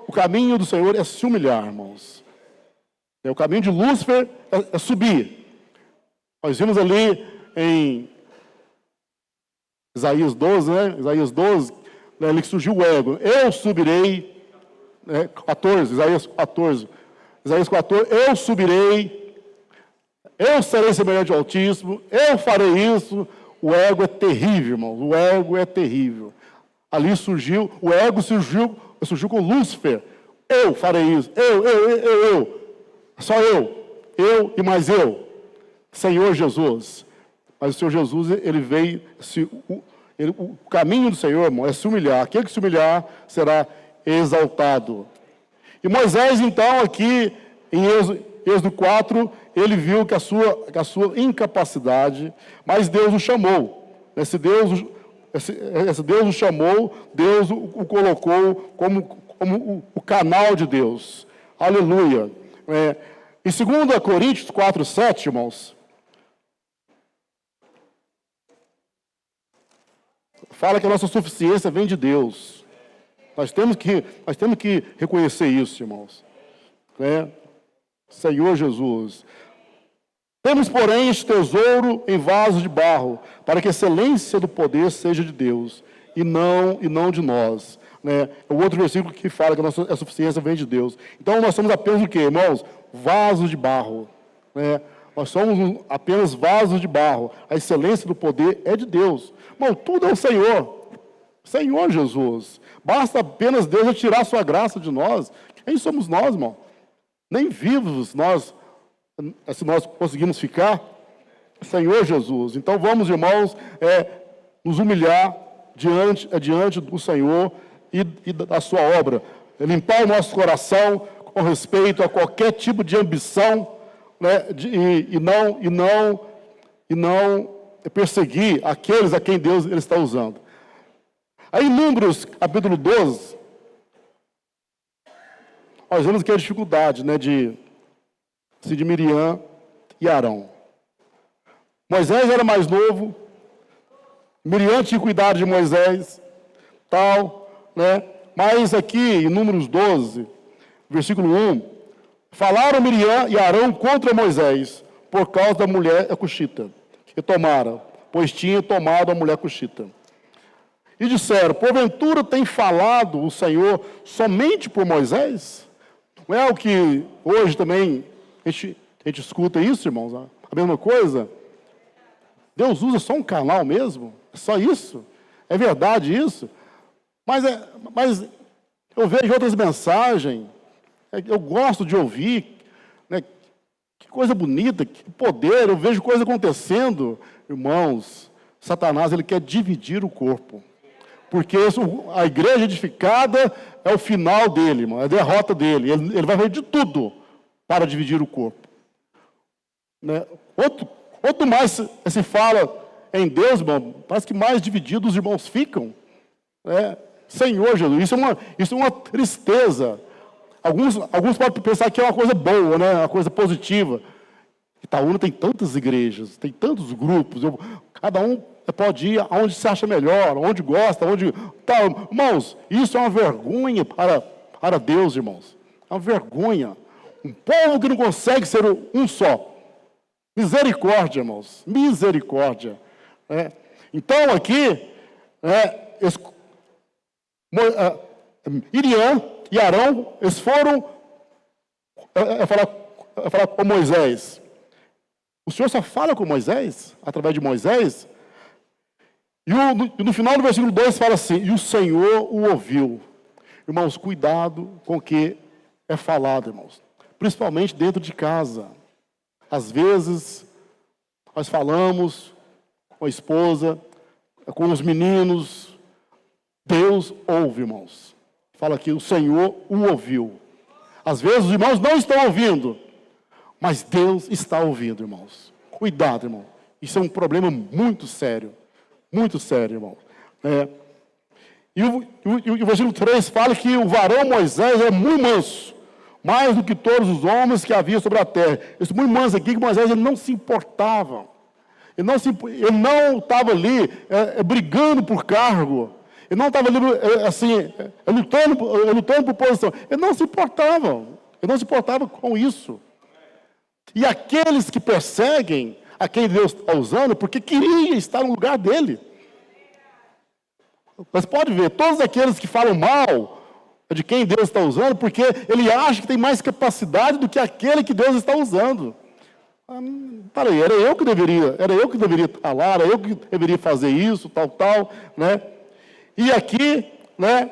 o caminho do Senhor é se humilhar, irmãos. O caminho de Lúcifer é subir. Nós vimos ali em Isaías 12, né? Isaías 12, ali que surgiu o ego. Eu subirei, 14, Isaías 14. Isaías 14, eu subirei, eu serei semelhante ao Altíssimo, eu farei isso. O ego é terrível, irmãos, o ego é terrível. Ali surgiu, o ego surgiu com Lúcifer. Eu farei isso, eu. Só eu e mais eu. Senhor Jesus. Mas o Senhor Jesus, ele veio, o caminho do Senhor, irmão, é se humilhar. Aquele que se humilhar será exaltado. E Moisés, então, aqui em Êxodo 4, ele viu que a sua incapacidade, mas Deus o chamou. Esse Deus o chamou, Deus o colocou como o canal de Deus. Aleluia. Em 2 Coríntios 4, 7, irmãos, fala que a nossa suficiência vem de Deus. Nós temos que reconhecer isso, irmãos. Senhor Jesus. Temos, porém, este tesouro em vasos de barro, para que a excelência do poder seja de Deus, e não de nós. O outro versículo que fala que a suficiência vem de Deus. Então, nós somos apenas o quê, irmãos? Vasos de barro. Nós somos apenas vasos de barro. A excelência do poder é de Deus. Irmão, tudo é o Senhor. Senhor Jesus. Basta apenas Deus retirar a sua graça de nós. Quem somos nós, irmão? Nem vivos nós, se nós conseguimos ficar. Senhor Jesus. Então vamos, irmãos, nos humilhar diante do Senhor e da sua obra. Limpar o nosso coração com respeito a qualquer tipo de ambição, né, e não perseguir aqueles a quem Deus ele está usando. Aí em Números, capítulo 12, nós vemos que a dificuldade, né, de Miriam e Arão. Moisés era mais novo, Miriam tinha cuidado de Moisés, tal, né? Mas aqui em Números 12, versículo 1, falaram Miriam e Arão contra Moisés, por causa da mulher cuxita, que tomara, pois tinha tomado a mulher cuxita. E disseram, porventura tem falado o Senhor somente por Moisés? Não é o que hoje também a gente escuta isso, irmãos? A mesma coisa? Deus usa só um canal mesmo? É só isso? É verdade isso? Mas eu vejo outras mensagens, eu gosto de ouvir, né? Que coisa bonita, que poder, eu vejo coisa acontecendo. Irmãos, Satanás ele quer dividir o corpo. Porque a igreja edificada é o final dele, irmão, é a derrota dele. Ele vai fazer de tudo para dividir o corpo. Né? Quanto mais se fala em Deus, irmão, parece que mais divididos os irmãos ficam. Né? Senhor Jesus, isso é uma tristeza. Alguns podem pensar que é uma coisa boa, né? Uma coisa positiva. Itaúna tem tantas igrejas, tem tantos grupos, cada um pode ir aonde se acha melhor, onde gosta, onde tal. Irmãos, isso é uma vergonha para Deus, irmãos. É uma vergonha. Um povo que não consegue ser um só. Misericórdia, irmãos. Misericórdia. Então, aqui, Miriam e Arão, eles foram falar com Moisés. O Senhor só fala com Moisés, através de Moisés. E no final do versículo 2 fala assim, e o Senhor o ouviu. Irmãos, cuidado com o que é falado, irmãos. Principalmente dentro de casa. Às vezes, nós falamos com a esposa, com os meninos. Deus ouve, irmãos. Fala aqui, o Senhor o ouviu. Às vezes os irmãos não estão ouvindo, mas Deus está ouvindo, irmãos. Cuidado, irmão. Isso é um problema muito sério. Muito sério, irmão. E o versículo 3 fala que o varão Moisés é muito manso, mais do que todos os homens que havia sobre a terra. Esse muito manso aqui, que Moisés ele não se importava. Ele não estava ali brigando por cargo. Ele não estava ali, assim, lutando por posição. Ele não se importava. Ele não se importava com isso. E aqueles que perseguem a quem Deus está usando, porque queria estar no lugar dele. Mas pode ver, todos aqueles que falam mal de quem Deus está usando, porque ele acha que tem mais capacidade do que aquele que Deus está usando. Peraí, era eu que deveria estar lá, era eu que deveria fazer isso, tal, né? E aqui, né,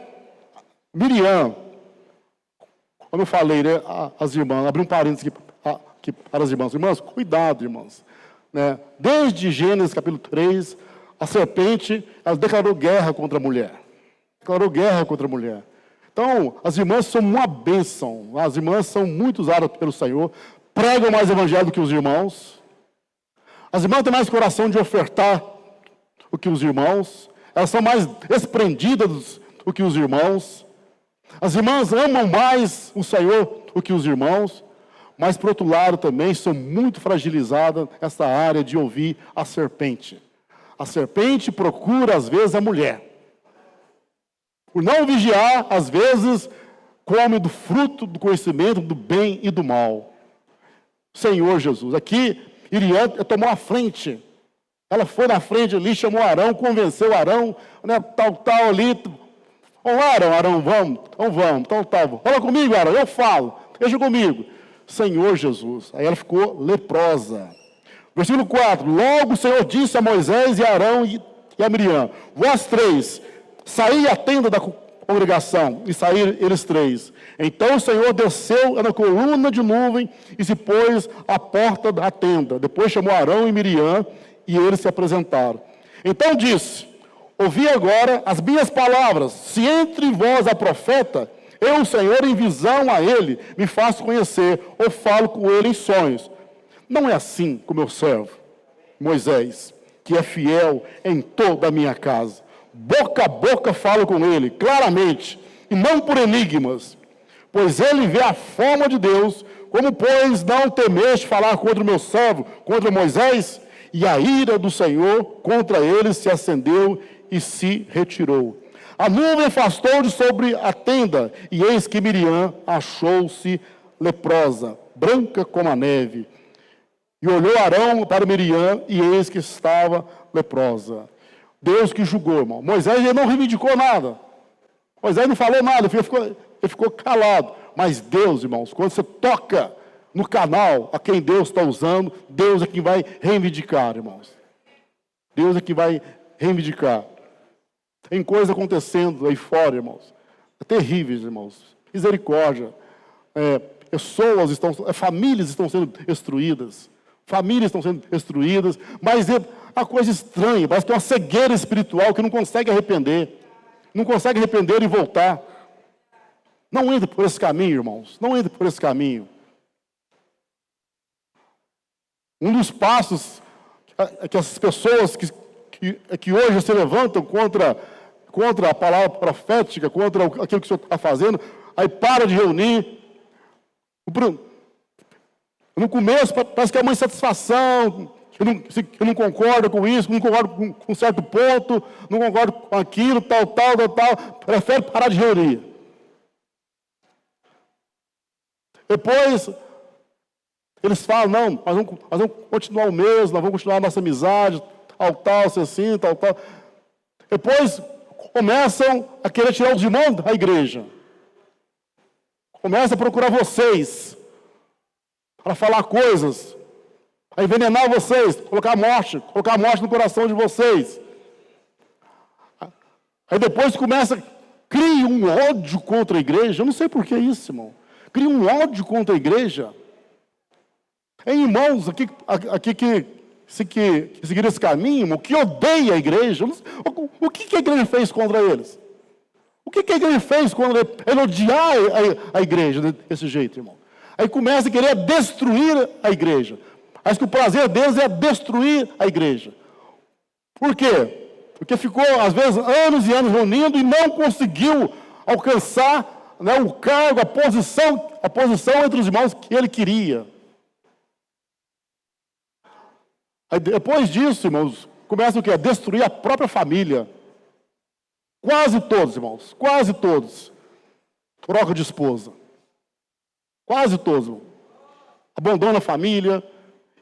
Miriam, como eu falei, né, as irmãs, abri um parênteses aqui para as irmãs. Irmãs, cuidado, irmãos. Né? Desde Gênesis capítulo 3, a serpente, ela declarou guerra contra a mulher. Declarou guerra contra a mulher. Então, as irmãs são uma bênção. As irmãs são muito usadas pelo Senhor. Pregam mais evangelho do que os irmãos. As irmãs têm mais coração de ofertar do que os irmãos. Elas são mais desprendidas do que os irmãos. As irmãs amam mais o Senhor do que os irmãos. Mas, por outro lado, também são muito fragilizadas nessa área de ouvir a serpente. A serpente procura, às vezes, a mulher. Por não vigiar, às vezes, come do fruto do conhecimento do bem e do mal. Senhor Jesus. Aqui, Miriam tomou a frente. Ela foi na frente ali, chamou Arão, convenceu Arão, né, tal ali. Vamos lá, Arão, vamos. Então vamos, tal. Fala comigo, Arão, eu falo. Deixa comigo. Senhor Jesus. Aí ela ficou leprosa. Versículo 4. Logo o Senhor disse a Moisés e a Arão e a Miriam: vós três, Saí a tenda da congregação, e saíram eles 3. Então o Senhor desceu na coluna de nuvem e se pôs à porta da tenda. Depois chamou Arão e Miriam, e eles se apresentaram. Então disse: ouvi agora as minhas palavras. Se entre vós há profeta, eu, o Senhor, em visão a ele, me faço conhecer, ou falo com ele em sonhos. Não é assim com meu servo Moisés, que é fiel em toda a minha casa. Boca a boca falo com ele, claramente, e não por enigmas. Pois ele vê a forma de Deus, como, pois, não temeste falar contra o meu servo, contra Moisés? E a ira do Senhor contra ele se acendeu e se retirou. A nuvem afastou de sobre a tenda, e eis que Miriam achou-se leprosa, branca como a neve. E olhou Arão para Miriam, e eis que estava leprosa. Deus que julgou, irmão. Moisés ele não reivindicou nada. Moisés não falou nada, ele ficou calado. Mas Deus, irmãos, quando você toca no canal a quem Deus está usando, Deus é quem vai reivindicar, irmãos. Deus é quem vai reivindicar. Tem coisa acontecendo aí fora, irmãos. Terríveis, irmãos. Misericórdia. Famílias estão sendo destruídas. Famílias estão sendo destruídas. Mas é uma coisa estranha. Parece que é uma cegueira espiritual que não consegue arrepender. Não consegue arrepender e voltar. Não entre por esse caminho, irmãos. Não entre por esse caminho. Um dos passos que essas pessoas que hoje se levantam contra a palavra profética, contra aquilo que o Senhor está fazendo, aí para de reunir. No começo parece que é uma insatisfação, que não concorda com isso, não concorda com um certo ponto, não concorda com aquilo, tal, prefere parar de reunir. Depois, eles falam, não, nós vamos continuar o mesmo, nós vamos continuar a nossa amizade, tal, ser assim, tal. Depois, começam a querer tirar os irmãos da igreja. Começam a procurar vocês, para falar coisas, a envenenar vocês, colocar morte no coração de vocês. Aí depois cria um ódio contra a igreja. Eu não sei por que isso, irmão. Cria um ódio contra a igreja. Tem irmãos aqui que seguiram esse caminho, irmão, que odeia a igreja. O que a igreja fez contra eles? O que a igreja fez contra ele odiar a igreja desse jeito, irmão? Aí começa a querer destruir a igreja. Acho que o prazer deles é destruir a igreja. Por quê? Porque ficou, às vezes, anos e anos reunindo e não conseguiu alcançar, né, o cargo, a posição entre os irmãos que ele queria. Aí, depois disso, irmãos, começa o quê? A destruir a própria família. Quase todos, irmãos, quase todos. Troca de esposa. Quase todos. Abandona a família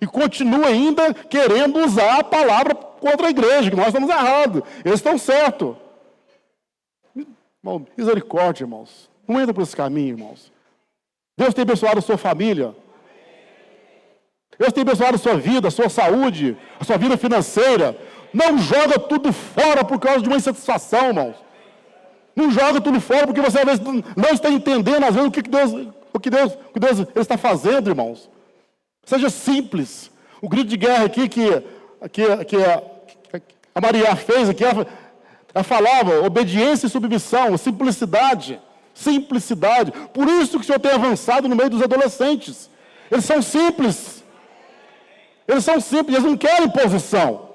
e continua ainda querendo usar a palavra contra a igreja, que nós estamos errados. Eles estão certos. Irmão, misericórdia, irmãos. Não entra por esse caminho, irmãos. Deus tem abençoado a sua família. Deus tem abençoado a sua vida, a sua saúde, a sua vida financeira. Não joga tudo fora por causa de uma insatisfação, irmãos. Não joga tudo fora porque você às vezes não está entendendo às vezes o que Deus ele está fazendo, irmãos. Seja simples. O grito de guerra aqui que a Maria fez aqui, ela falava obediência e submissão, simplicidade. Simplicidade. Por isso que o Senhor tem avançado no meio dos adolescentes. Eles são simples. Eles são simples, eles não querem posição.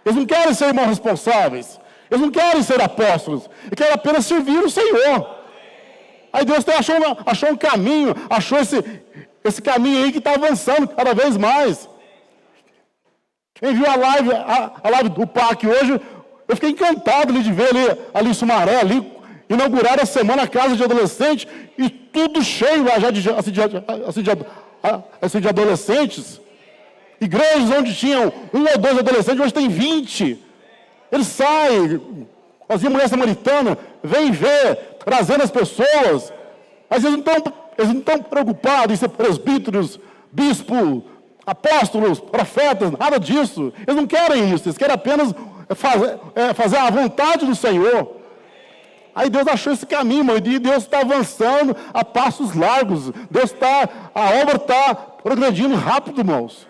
Eles não querem ser irmãos responsáveis. Eles não querem ser apóstolos. Eles querem apenas servir o Senhor. Aí Deus achou um caminho, achou esse caminho aí que está avançando cada vez mais. Quem viu a live do PAC hoje, eu fiquei encantado de ver ali em Sumaré, inaugurar a semana a casa de adolescente, e tudo cheio lá já de adolescentes. Igrejas onde tinham 1 ou 2 adolescentes, hoje tem 20. Eles saem, as mulheres samaritanas, vêm ver, trazendo as pessoas, mas eles não estão preocupados em ser presbíteros, bispos, apóstolos, profetas, nada disso. Eles não querem isso, eles querem apenas fazer a vontade do Senhor. Aí Deus achou esse caminho, irmão, e Deus está avançando a passos largos. A obra está progredindo rápido, irmãos.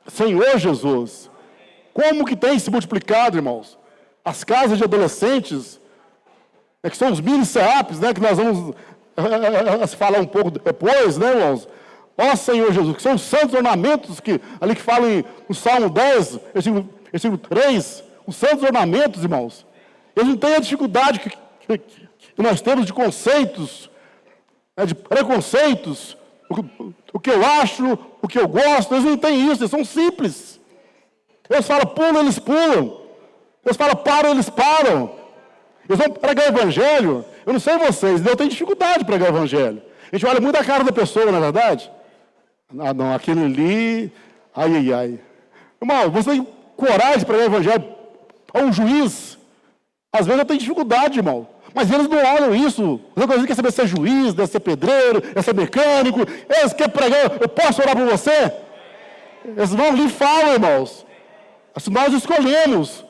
Senhor Jesus, como que tem se multiplicado, irmãos? As casas de adolescentes, que são os mini CEAPs, que nós vamos falar um pouco depois, irmãos? Ó Senhor Jesus, que são os santos ornamentos que falam no Salmo 10, versículo 3, os santos ornamentos, irmãos. Eles não têm a dificuldade que nós temos de conceitos, de preconceitos, o que eu acho, o que eu gosto. Eles não têm isso, eles são simples. Eles falam pula, eles pulam. Eles falam para, eles param. Eles vão pregar o evangelho. Eu não sei vocês, eu tenho dificuldade de pregar o evangelho. A gente olha muito a cara da pessoa, não é verdade? Ah, não, aquele ali, ai. Irmão, você tem coragem de pregar o evangelho a um juiz? Às vezes eu tenho dificuldade, irmão. Mas eles não olham isso. Eles querem saber se é juiz, deve ser pedreiro, deve ser mecânico. Eles querem pregar, eu posso orar por você? Eles vão ali e falam, irmãos. Assim, nós escolhemos.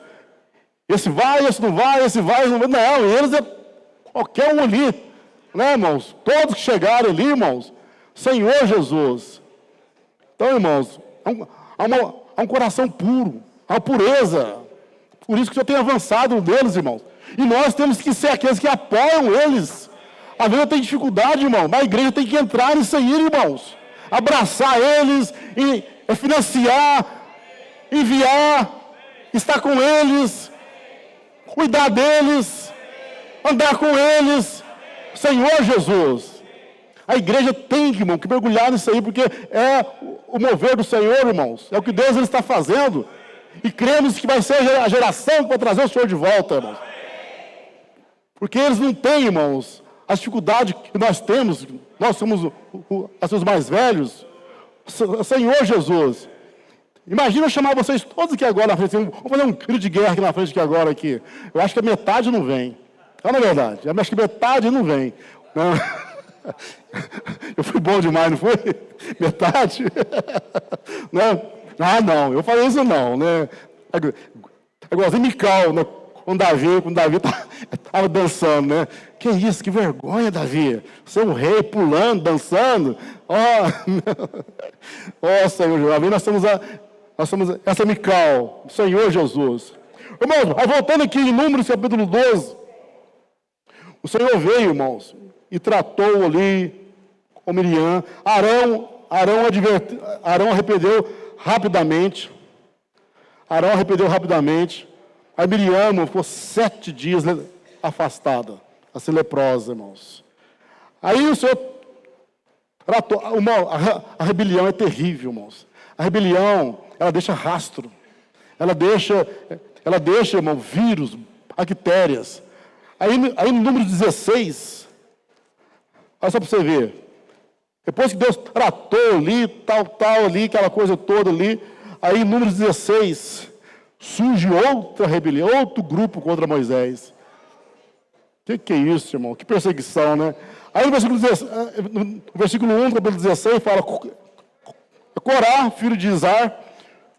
Esse vai, esse não vai, esse vai, esse não vai. Não, eles é qualquer um ali. Né, irmãos? Todos que chegarem ali, irmãos. Senhor Jesus. Então, irmãos, há um coração puro, há uma pureza. Por isso que o Senhor tem avançado neles, irmãos. E nós temos que ser aqueles que apoiam eles. Às vezes eu tenho dificuldade, irmão, mas a igreja tem que entrar nisso aí, irmãos. Abraçar eles, financiar, enviar, estar com eles, cuidar deles, andar com eles. Senhor Jesus. A igreja tem, irmão, que mergulhar nisso aí, porque é o mover do Senhor, irmãos. É o que Deus ele está fazendo. E cremos que vai ser a geração que vai trazer o Senhor de volta, irmãos. Porque eles não têm, irmãos, as dificuldades que nós temos. Nós somos os mais velhos. Senhor Jesus. Imagina eu chamar vocês todos aqui agora na frente. Vamos fazer um grito de guerra aqui na frente agora. Aqui. Eu acho que a metade não vem. Não é verdade? Eu acho que metade não vem. Não. Eu fui bom demais, não foi? Metade? Não. Ah, não, eu falei isso não, né? É igualzinho Mical, né? Com Davi estava dançando, né? Que isso, que vergonha, Davi. Você é um rei pulando, dançando. Senhor Jesus. Nós somos essa Mical, Senhor Jesus. Irmãos, voltando aqui em Números capítulo 12. O Senhor veio, irmãos, e tratou ali com Miriam. Arão arrependeu rapidamente. Aí Miriam ficou 7 dias afastada, assim leprosa, irmãos. Aí o Senhor tratou. A rebelião é terrível, irmãos. A rebelião, ela deixa rastro. Ela deixa, irmão, vírus, bactérias. Aí no número 16, olha só para você ver. Depois que Deus tratou ali, tal ali, aquela coisa toda ali, aí em Números 16, surge outra rebelião, outro grupo contra Moisés. Que é isso, irmão? Que perseguição, né? Aí no versículo 1 do capítulo 16, fala: Corá, filho de Izar,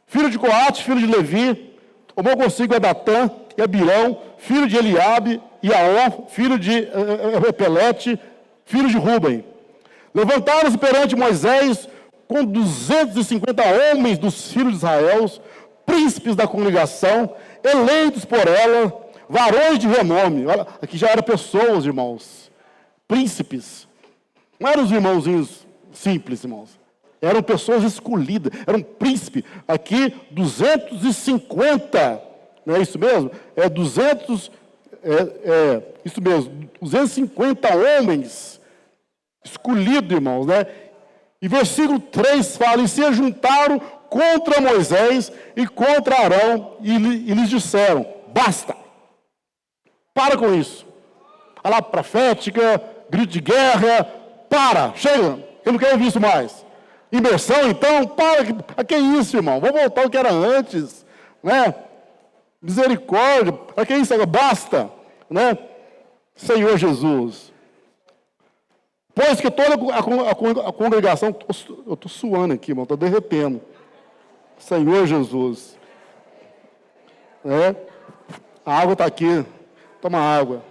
filho de Coate, filho de Levi, tomou consigo Adatã e Abirão, filho de Eliabe, e Aó, filho de Pelete, filho de Ruben. Levantaram-se perante Moisés com 250 homens dos filhos de Israel, príncipes da congregação, eleitos por ela, varões de renome. Olha, aqui já eram pessoas, irmãos, príncipes. Não eram os irmãozinhos simples, irmãos. Eram pessoas escolhidas, eram príncipes. Aqui, 250, não é isso mesmo? Isso mesmo, 250 homens escolhidos, irmãos, né? E versículo 3 fala: e se ajuntaram contra Moisés e contra Arão, e lhes disseram: basta, para com isso. Palavra profética, grito de guerra, chega, eu não quero ouvir isso mais. Imersão, então, para que isso, irmão? Vamos voltar ao que era antes, né? Misericórdia, para que isso agora? Basta, né? Senhor Jesus. Pois que toda a congregação, eu estou suando aqui, irmão, estou derretendo. Senhor Jesus. A água está aqui, toma água.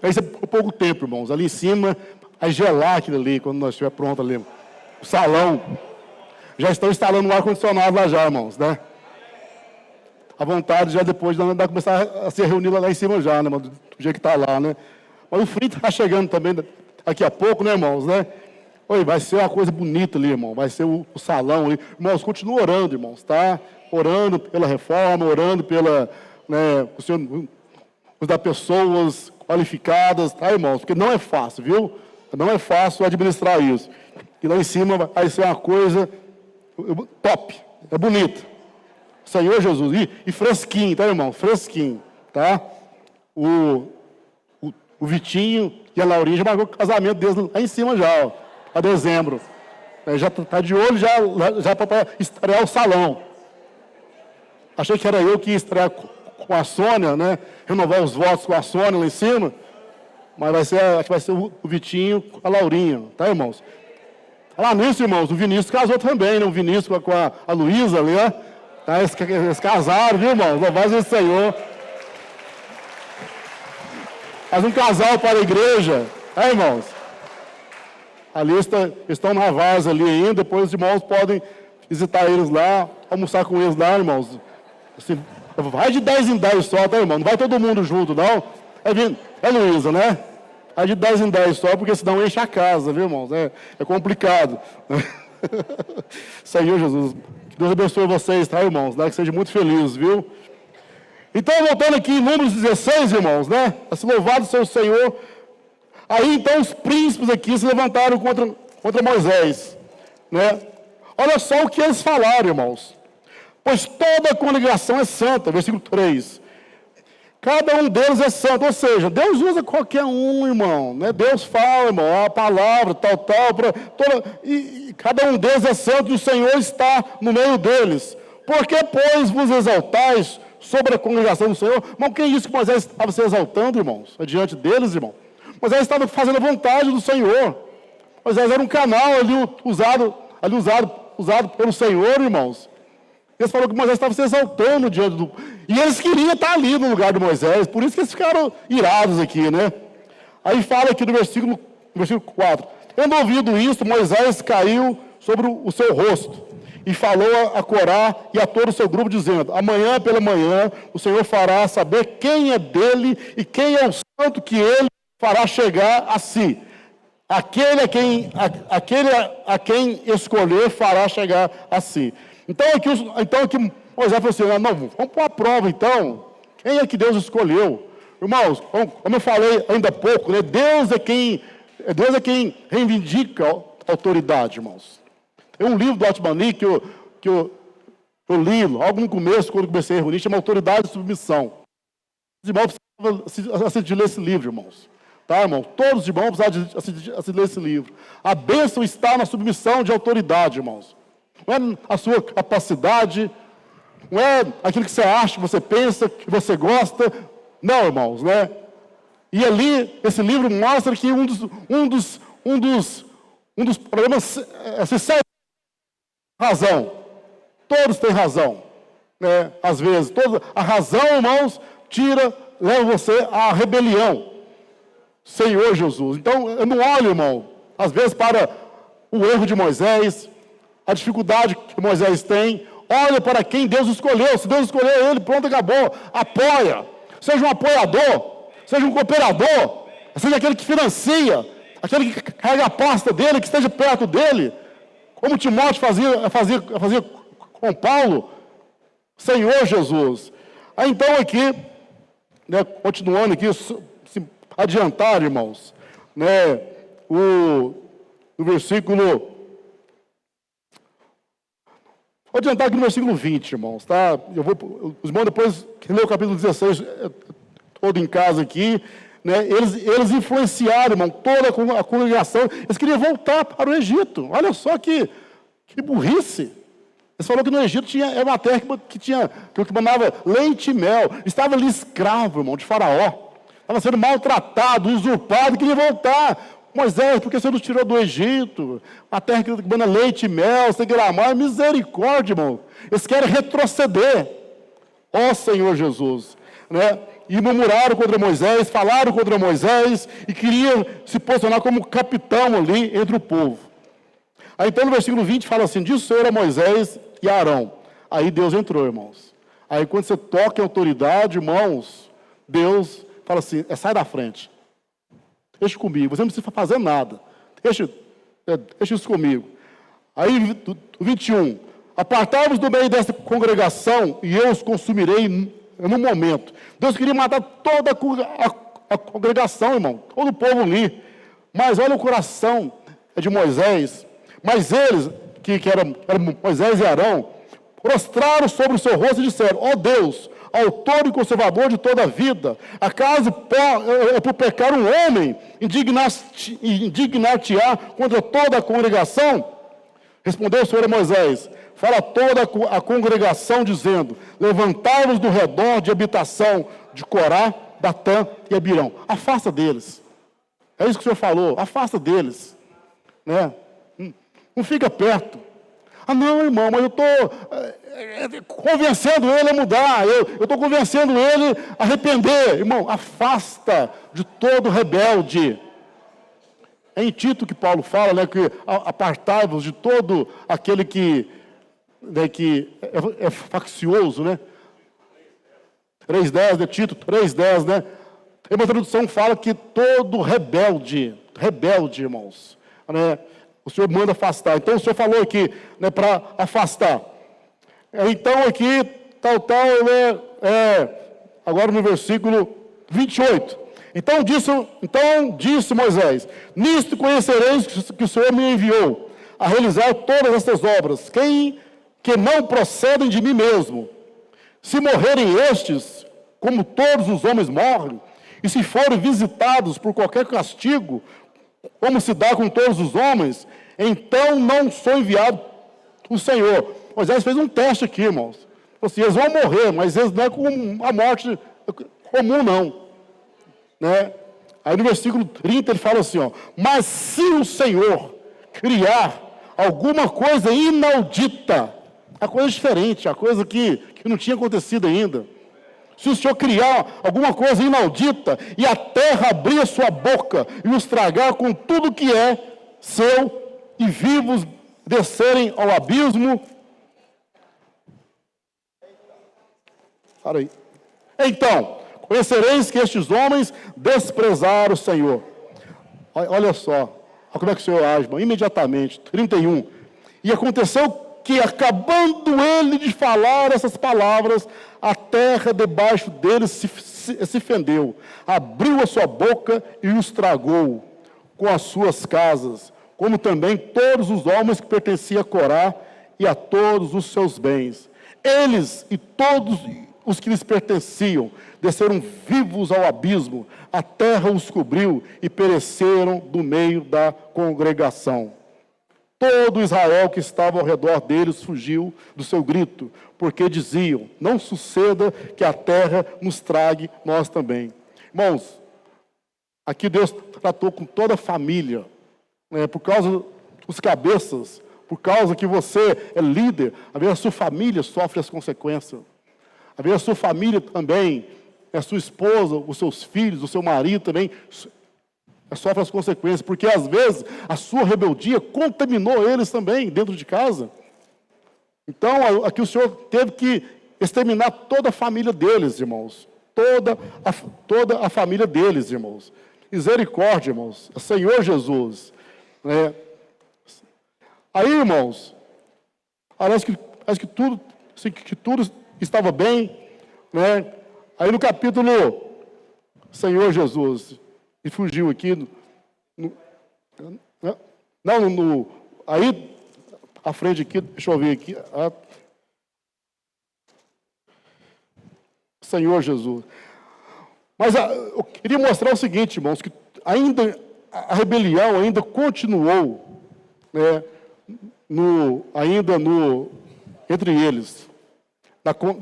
Vai ser por pouco tempo, irmãos. Ali em cima, vai gelar aquilo ali, quando nós estiver pronto ali. O salão. Já estão instalando um ar-condicionado lá já, irmãos, né? À vontade, já depois de começar a ser reunido lá em cima já, né, irmão? Do jeito que está lá, né? Mas o frio está chegando também daqui a pouco, né, irmãos, né? Oi, vai ser uma coisa bonita ali, irmão. Vai ser o salão ali. Irmãos, continua orando, irmãos, tá? Orando pela reforma, orando pela, né, o Senhor nos dá pessoas qualificadas, tá, irmãos? Porque não é fácil, viu? Não é fácil administrar isso. E lá em cima vai ser uma coisa top, é bonito. Senhor Jesus, e fresquinho, tá, irmão? Fresquinho, tá? O Vitinho e a Laurinha já marcou o casamento deles lá em cima já, ó, a dezembro. Já tá de olho já para estrear o salão. Achei que era eu que ia estrear com a Sônia, né? Renovar os votos com a Sônia lá em cima. Mas acho que vai ser o Vitinho com a Laurinha, tá, irmãos? Lá nisso, irmãos, o Vinícius casou também, né? O Vinícius com a Luísa ali, ó. Tá, eles casaram, viu, irmãos? Louvado seja o Senhor. Faz um casal para a igreja, tá, irmãos? Ali estão na vaza ali ainda, depois os irmãos podem visitar eles lá, almoçar com eles lá, irmãos. Assim, vai de 10 em 10 só, tá, irmão? Não vai todo mundo junto, não. É Luísa, né? Vai de 10 em 10 só, porque senão enche a casa, viu, irmãos? É complicado. Senhor Jesus, que Deus abençoe vocês, tá, irmãos? Que sejam muito felizes, viu? Então, voltando aqui em Números 16, irmãos, né? Assim, louvado seja o Senhor. Aí, então, os príncipes aqui se levantaram contra Moisés, né? Olha só o que eles falaram, irmãos. Pois toda a congregação é santa, versículo 3. Cada um deles é santo, ou seja, Deus usa qualquer um, irmão, né? Deus fala, irmão, a palavra, tal, e cada um deles é santo e o Senhor está no meio deles. Por que, pois, vos exaltais sobre a congregação do Senhor? Mas quem disse que Moisés estava se exaltando, irmãos? Diante deles, irmão. Moisés estava fazendo a vontade do Senhor. Moisés era um canal ali usado pelo Senhor, irmãos. Eles falaram que Moisés estava se exaltando diante do... E eles queriam estar ali no lugar de Moisés, por isso que eles ficaram irados aqui, né? Aí fala aqui no versículo 4. Tendo ouvido isso, Moisés caiu sobre o seu rosto e falou a Corá e a todo o seu grupo, dizendo: amanhã pela manhã o Senhor fará saber quem é dele e quem é o santo que ele fará chegar a si. Aquele a quem escolher fará chegar a si. Então aqui Moisés falou assim: não, vamos para a prova então. Quem é que Deus escolheu? Irmãos, como eu falei ainda há pouco, né, Deus é quem reivindica a autoridade, irmãos. Tem um livro do Altmani que eu li logo no começo, quando comecei a reunir, chama Autoridade e Submissão. Os irmãos precisam de ler esse livro, irmãos. Tá, irmão? Todos os irmãos precisam de ler esse livro. A bênção está na submissão de autoridade, irmãos. Não é a sua capacidade, não é aquilo que você acha, que você pensa, que você gosta. Não, irmãos, né? E ali, esse livro mostra que um dos problemas é ser razão. Todos têm razão, né? Às vezes, a razão, irmãos, leva você à rebelião. Senhor Jesus. Então, eu não olho, irmão, às vezes para o erro de Moisés, a dificuldade que Moisés tem. Olha para quem Deus escolheu. Se Deus escolheu ele, pronto, acabou. Apoia. Seja um apoiador, seja um cooperador, seja aquele que financia, aquele que carrega a pasta dele, que esteja perto dele, como Timóteo fazia com Paulo. Senhor Jesus. Aí então aqui, né, continuando aqui, adiantar, irmãos, né, no versículo... Vou adiantar aqui no versículo 20, irmãos, tá? Os irmãos depois que lê o capítulo 16, todo em casa aqui, né, eles influenciaram, irmão, toda a congregação. Eles queriam voltar para o Egito. Olha só que burrice. Eles falaram que no Egito era uma terra que mandava leite e mel. Estava ali escravo, irmão, de Faraó. Estava sendo maltratado, usurpado, queria voltar. Moisés, porque você nos tirou do Egito? A terra que manda leite e mel, você quer amar, misericórdia, irmão. Eles querem retroceder. Ó Senhor Jesus. Né? e murmuraram contra Moisés, falaram contra Moisés e queriam se posicionar como capitão ali entre o povo. Aí então no versículo 20 fala assim: disse o Senhor a Moisés e a Arão. Aí Deus entrou, irmãos. Aí quando você toca em autoridade, irmãos, Deus fala assim: sai da frente. Deixa comigo, você não precisa fazer nada. Deixa isso comigo. Aí, 21. Apartai-vos do meio dessa congregação e eu os consumirei no momento. Deus queria matar toda a congregação, irmão. Todo o povo ali. Mas olha o coração de Moisés. Mas eles, que eram Moisés e Arão, prostraram sobre o seu rosto e disseram: ó Deus, autor e conservador de toda a vida, acaso por pecar um homem indignar-te-á contra toda a congregação? Respondeu o Senhor a Moisés: fala toda a congregação, dizendo: levantai-vos do redor de habitação de Corá, Datã e Abirão. Afasta deles. É isso que o Senhor falou, afasta deles. Né? Não fica perto. Ah, não, irmão, mas eu estou convencendo ele a mudar, eu estou convencendo ele a arrepender. Irmão, afasta de todo rebelde. É em Tito que Paulo fala, né, que apartai-vos de todo aquele que é faccioso, né? 3:10, né? Tito 3:10, né? Em uma tradução fala que todo rebelde, irmãos, né? O Senhor manda afastar. Então o Senhor falou aqui, né, para afastar. Então aqui, né, agora no versículo 28. Então disse Moisés: nisto conhecereis que o Senhor me enviou a realizar todas estas obras, que não procedem de mim mesmo. Se morrerem estes, como todos os homens morrem, e se forem visitados por qualquer castigo, como se dá com todos os homens, então não sou enviado o Senhor. Moisés fez um teste aqui, irmãos. Assim, eles vão morrer, mas eles não é com a morte comum, não. Né? Aí no versículo 30 ele fala assim: mas se o Senhor criar alguma coisa inaudita, a coisa diferente, a coisa que não tinha acontecido ainda. Se o Senhor criar alguma coisa inaudita e a terra abrir a sua boca e os tragar com tudo que é seu e vivos descerem ao abismo. Para aí. Então, conhecereis que estes homens desprezaram o Senhor. Olha só, olha como é que o Senhor age, irmão, imediatamente. 31. E aconteceu que, acabando ele de falar essas palavras, a terra debaixo deles se fendeu, abriu a sua boca e os tragou com as suas casas, como também todos os homens que pertenciam a Corá e a todos os seus bens. Eles e todos os que lhes pertenciam desceram vivos ao abismo, a terra os cobriu e pereceram do meio da congregação. Todo Israel que estava ao redor deles fugiu do seu grito, porque diziam: não suceda que a terra nos trague nós também. Irmãos, aqui Deus tratou com toda a família, né, por causa dos cabeças, por causa que você é líder, às vezes a sua família sofre as consequências. Às vezes a sua família também, a sua esposa, os seus filhos, o seu marido também sofre as consequências, porque às vezes a sua rebeldia contaminou eles também dentro de casa. Então aqui o Senhor teve que exterminar toda a família deles, irmãos. Toda a família deles, irmãos. Misericórdia, irmãos. Senhor Jesus. Né? Aí, irmãos, parece que tudo estava bem, né? Aí no capítulo, Senhor Jesus, e fugiu aqui, aí, à frente aqui, deixa eu ver aqui, Senhor Jesus. Mas eu queria mostrar o seguinte, irmãos, que ainda a rebelião ainda continuou, né, entre eles,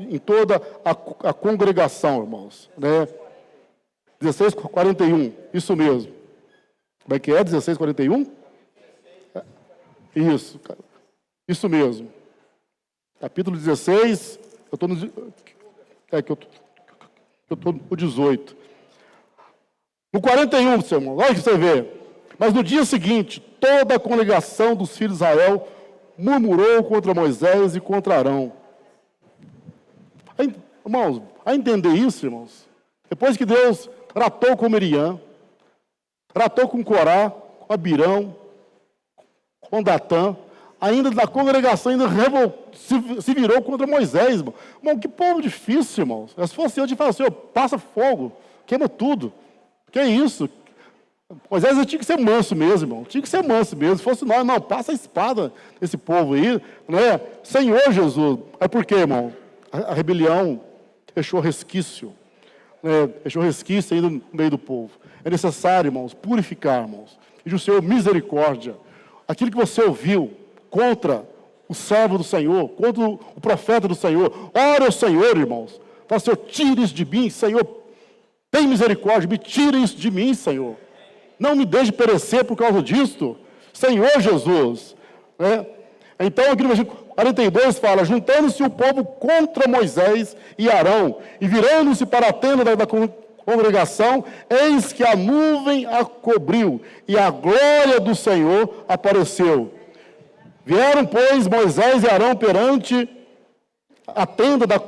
em toda a congregação, irmãos, né? 16:41, isso mesmo. Como é que é? 16:41? Isso, isso mesmo. Capítulo 16, eu estou no... Eu estou no 18. No 41, seu irmão, olha que você vê. Mas no dia seguinte, toda a congregação dos filhos de Israel murmurou contra Moisés e contra Arão. Irmãos, a entender isso, irmãos, depois que Deus tratou com Miriam, tratou com Corá, com Abirão, com Datã, ainda na congregação ainda se virou contra Moisés, irmão. Irmão, que povo difícil, irmãos. Se fosse eu te falar assim, passa fogo, queima tudo. Que é isso? Moisés tinha que ser manso mesmo, irmão. Tinha que ser manso mesmo. Se fosse nós, não, passa a espada esse povo aí, né? Senhor Jesus. É por quê, irmão? A rebelião deixou resquício, né? Deixou resquício ainda no meio do povo. É necessário, irmãos, purificar, irmãos. E o Senhor, misericórdia. Aquilo que você ouviu contra o servo do Senhor, contra o profeta do Senhor, ora ao Senhor, irmãos. Fala, Senhor, tire isso de mim, Senhor. Tem misericórdia, me tire isso de mim, Senhor. Não me deixe perecer por causa disto, Senhor Jesus. Né? Então, aqui no versículo 42 fala, juntando-se o povo contra Moisés e Arão, e virando-se para a tenda da congregação, eis que a nuvem a cobriu, e a glória do Senhor apareceu. Vieram, pois, Moisés e Arão perante a tenda da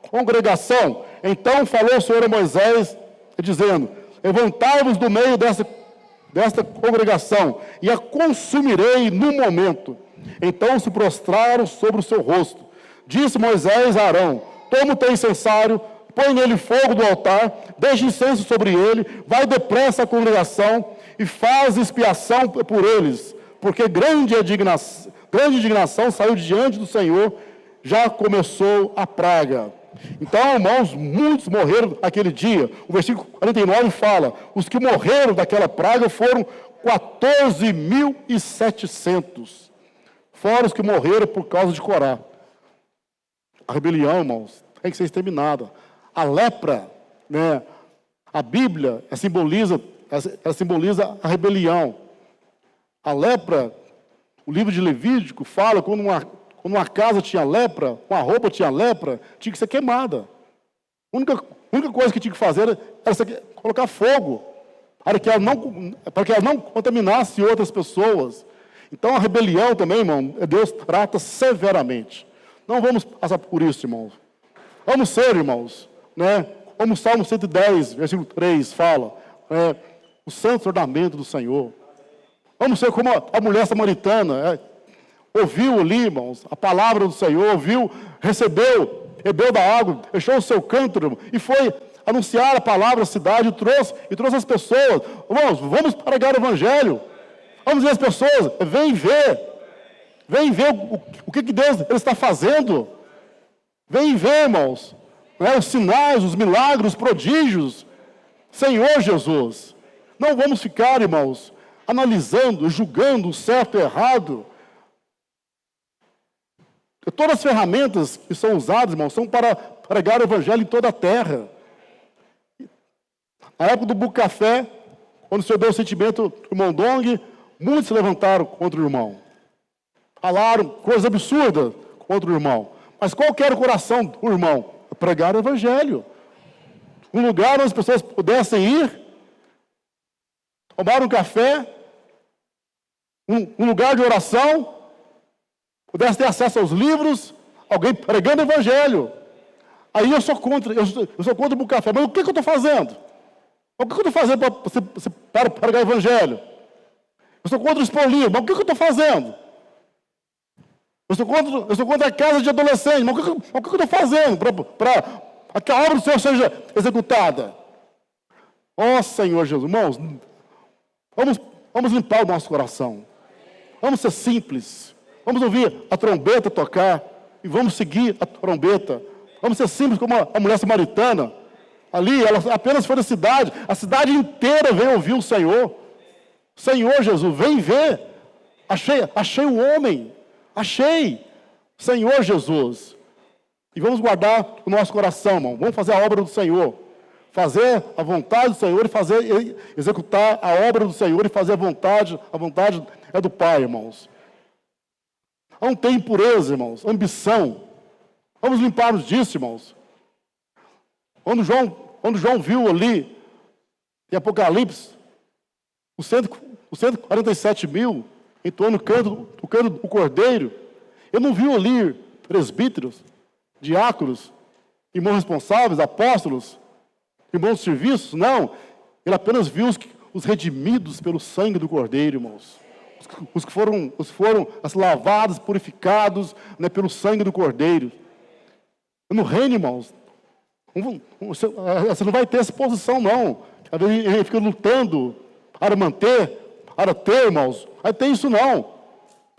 congregação. Então falou o Senhor a Moisés, dizendo, levantai-vos do meio desta congregação, e a consumirei no momento. Então se prostraram sobre o seu rosto. Disse Moisés a Arão, toma o teu incensário, põe nele fogo do altar, deixa incenso sobre ele, vai depressa à congregação, e faz expiação por eles, porque grande indignação saiu diante do Senhor, já começou a praga. Então, irmãos, muitos morreram naquele dia. O versículo 49 fala, os que morreram daquela praga foram 14.700, fora os que morreram por causa de Corá. A rebelião, irmãos, tem que ser exterminada. A lepra, né, a Bíblia simboliza a rebelião. A lepra, o livro de Levítico fala quando uma casa tinha lepra, uma roupa tinha lepra, tinha que ser queimada. A única coisa que tinha que fazer era colocar fogo, para que ela não contaminasse outras pessoas. Então a rebelião também, irmão, Deus trata severamente. Não vamos passar por isso, irmãos. Vamos ser, irmãos, né? Como o Salmo 110, versículo 3 fala, o santo ornamento do Senhor. Vamos ser como a mulher samaritana, ouviu ali, irmãos, a palavra do Senhor, ouviu, recebeu, bebeu da água, deixou o seu cântaro e foi anunciar a palavra à cidade e trouxe as pessoas. Irmãos, vamos pregar o evangelho. Vamos ver as pessoas, vem ver o que Deus ele está fazendo. Vem ver, irmãos, os sinais, os milagres, os prodígios. Senhor Jesus, não vamos ficar, irmãos, analisando, julgando o certo e o errado. Todas as ferramentas que são usadas, irmãos, são para pregar o evangelho em toda a terra. Na época do Buco Café, quando o Senhor deu o sentimento do irmão Dong, muitos se levantaram contra o irmão. Falaram coisas absurdas contra o irmão. Mas qual que era o coração do irmão? Pregar o evangelho. Um lugar onde as pessoas pudessem ir, tomar um café, um lugar de oração, pudesse ter acesso aos livros, alguém pregando o evangelho. Aí eu sou contra o Buco Café. Mas o que eu estou fazendo? O que eu estou fazendo para pregar o evangelho? Eu sou contra o expor livro, mas o que eu estou fazendo? Eu sou contra a casa de adolescentes, mas o que eu estou fazendo para que a obra do Senhor seja executada? Ó Senhor Jesus, irmãos, vamos limpar o nosso coração. Vamos ser simples. Vamos ouvir a trombeta tocar e vamos seguir a trombeta. Vamos ser simples como a mulher samaritana. Ali, ela apenas foi na cidade. A cidade inteira veio ouvir o Senhor. Senhor Jesus, vem ver. Achei o homem. Achei. Senhor Jesus. E vamos guardar o nosso coração, irmão. Vamos fazer a obra do Senhor. Fazer a vontade do Senhor e executar a obra do Senhor e fazer a vontade é do Pai, irmãos. Não tem impureza, irmãos, ambição. Vamos limpar-nos disso, irmãos. Quando João viu ali, em Apocalipse, os 147 mil, entoando o canto do Cordeiro, ele não viu ali presbíteros, diáconos, irmãos responsáveis, apóstolos, irmãos de serviço, não. Ele apenas viu os redimidos pelo sangue do Cordeiro, irmãos. Os que foram lavados, purificados, né, pelo sangue do Cordeiro. No reino, irmãos, você não vai ter essa posição, não. Às vezes ele fica lutando para manter, para ter, irmãos. Vai ter isso, não.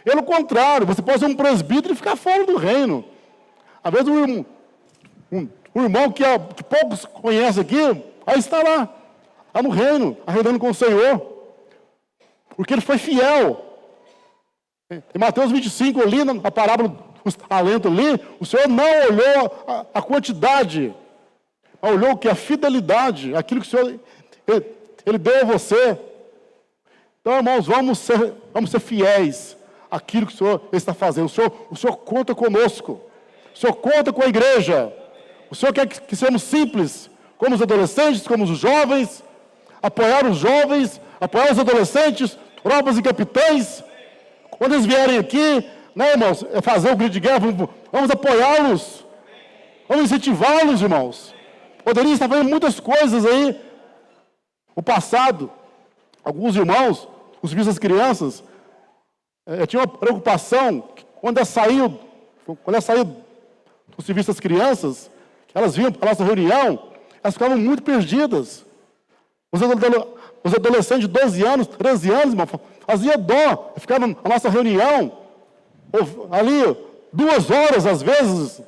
Pelo contrário, você pode ser um presbítero e ficar fora do reino. Às vezes um irmão que poucos conhecem aqui, aí está lá no reino, arredando com o Senhor. Porque ele foi fiel. Em Mateus 25, ali, na parábola dos talentos ali, o Senhor não olhou a quantidade, mas olhou o que? A fidelidade, aquilo que o Senhor ele deu a você. Então, irmãos, vamos ser fiéis àquilo que o Senhor está fazendo. O Senhor conta conosco. O Senhor conta com a igreja. O Senhor quer que sejamos simples, como os adolescentes, como os jovens, apoiar os jovens, apoiar os adolescentes, tropas e capitães. Quando eles vierem aqui, né, irmãos, fazer o grito de guerra, vamos apoiá-los, vamos incentivá-los, irmãos. Poderia estar fazendo muitas coisas aí. O passado, alguns irmãos, os filhos das crianças, tinham uma preocupação, quando ela saiu do serviço das crianças, elas vinham para a nossa reunião, elas ficavam muito perdidas. Os adolescentes de 12 anos, 13 anos, irmão, fazia dó, ficavam na nossa reunião, ali, 2 horas às vezes.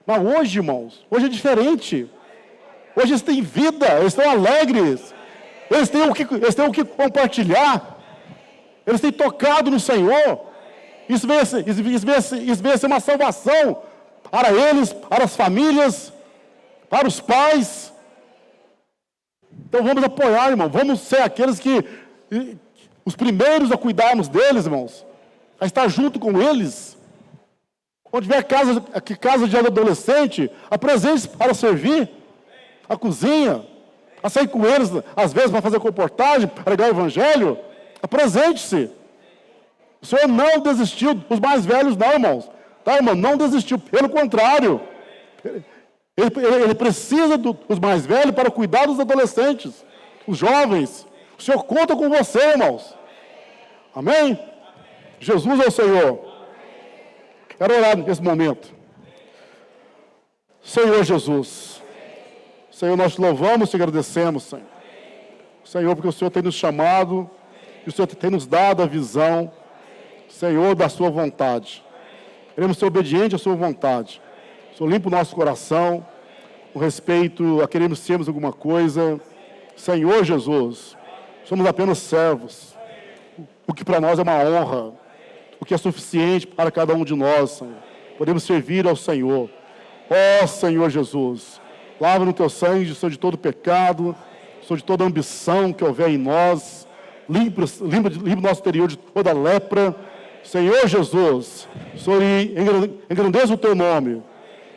Mas hoje, irmãos, hoje é diferente. Hoje eles têm vida, eles estão alegres, eles têm o que compartilhar, eles têm tocado no Senhor. Isso veio a ser uma salvação para eles, para as famílias, para os pais. Então vamos apoiar, irmão, vamos ser aqueles os primeiros a cuidarmos deles, irmãos, a estar junto com eles. Quando tiver casa de adolescente, apresente-se para servir, a cozinha, a sair com eles, às vezes, para fazer comportagem, para pregar o evangelho. Apresente-se. O Senhor não desistiu dos mais velhos, não, irmãos. Tá, irmão? Não desistiu, pelo contrário. Ele precisa dos mais velhos para cuidar dos adolescentes, os jovens. O Senhor conta com você, irmãos. Amém? Jesus é o Senhor. Quero orar nesse momento. Senhor Jesus. Senhor, nós te louvamos e te agradecemos, Senhor. Senhor, porque o Senhor tem nos chamado, e o Senhor tem nos dado a visão, Senhor, da sua vontade. Queremos ser obedientes à sua vontade. O Senhor limpa o nosso coração, com respeito a queremos sermos alguma coisa. Senhor Jesus, somos apenas servos. O que para nós é uma honra, o que é suficiente para cada um de nós, Senhor. Podemos servir ao Senhor. Ó Senhor Jesus, lava no teu sangue, Senhor, de todo pecado, Senhor, de toda ambição que houver em nós. Limpa o nosso interior de toda lepra. Senhor Jesus, Senhor, engrandeça o teu nome.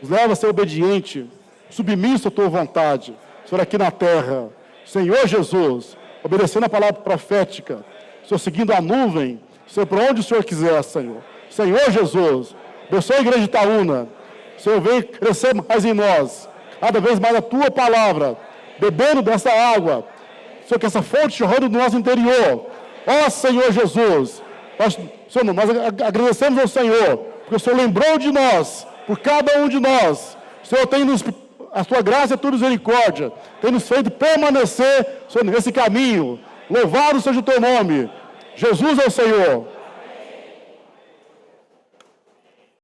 Nos leva a ser obediente, submisso à tua vontade, Senhor, aqui na terra. Senhor Jesus, obedecendo a palavra profética, Senhor, seguindo a nuvem, Senhor, para onde o Senhor quiser, Senhor. Senhor Jesus, abençoe a igreja de Itaúna. Senhor, vem crescer mais em nós, cada vez mais a tua palavra, bebendo dessa água, Senhor, que essa fonte jorrando do nosso interior. Ó Senhor Jesus, nós agradecemos ao Senhor, porque o Senhor lembrou de nós, por cada um de nós. O Senhor tem a tua graça e a tua misericórdia, tem nos feito permanecer, Senhor, nesse caminho. Louvado seja o teu nome. Jesus é o Senhor.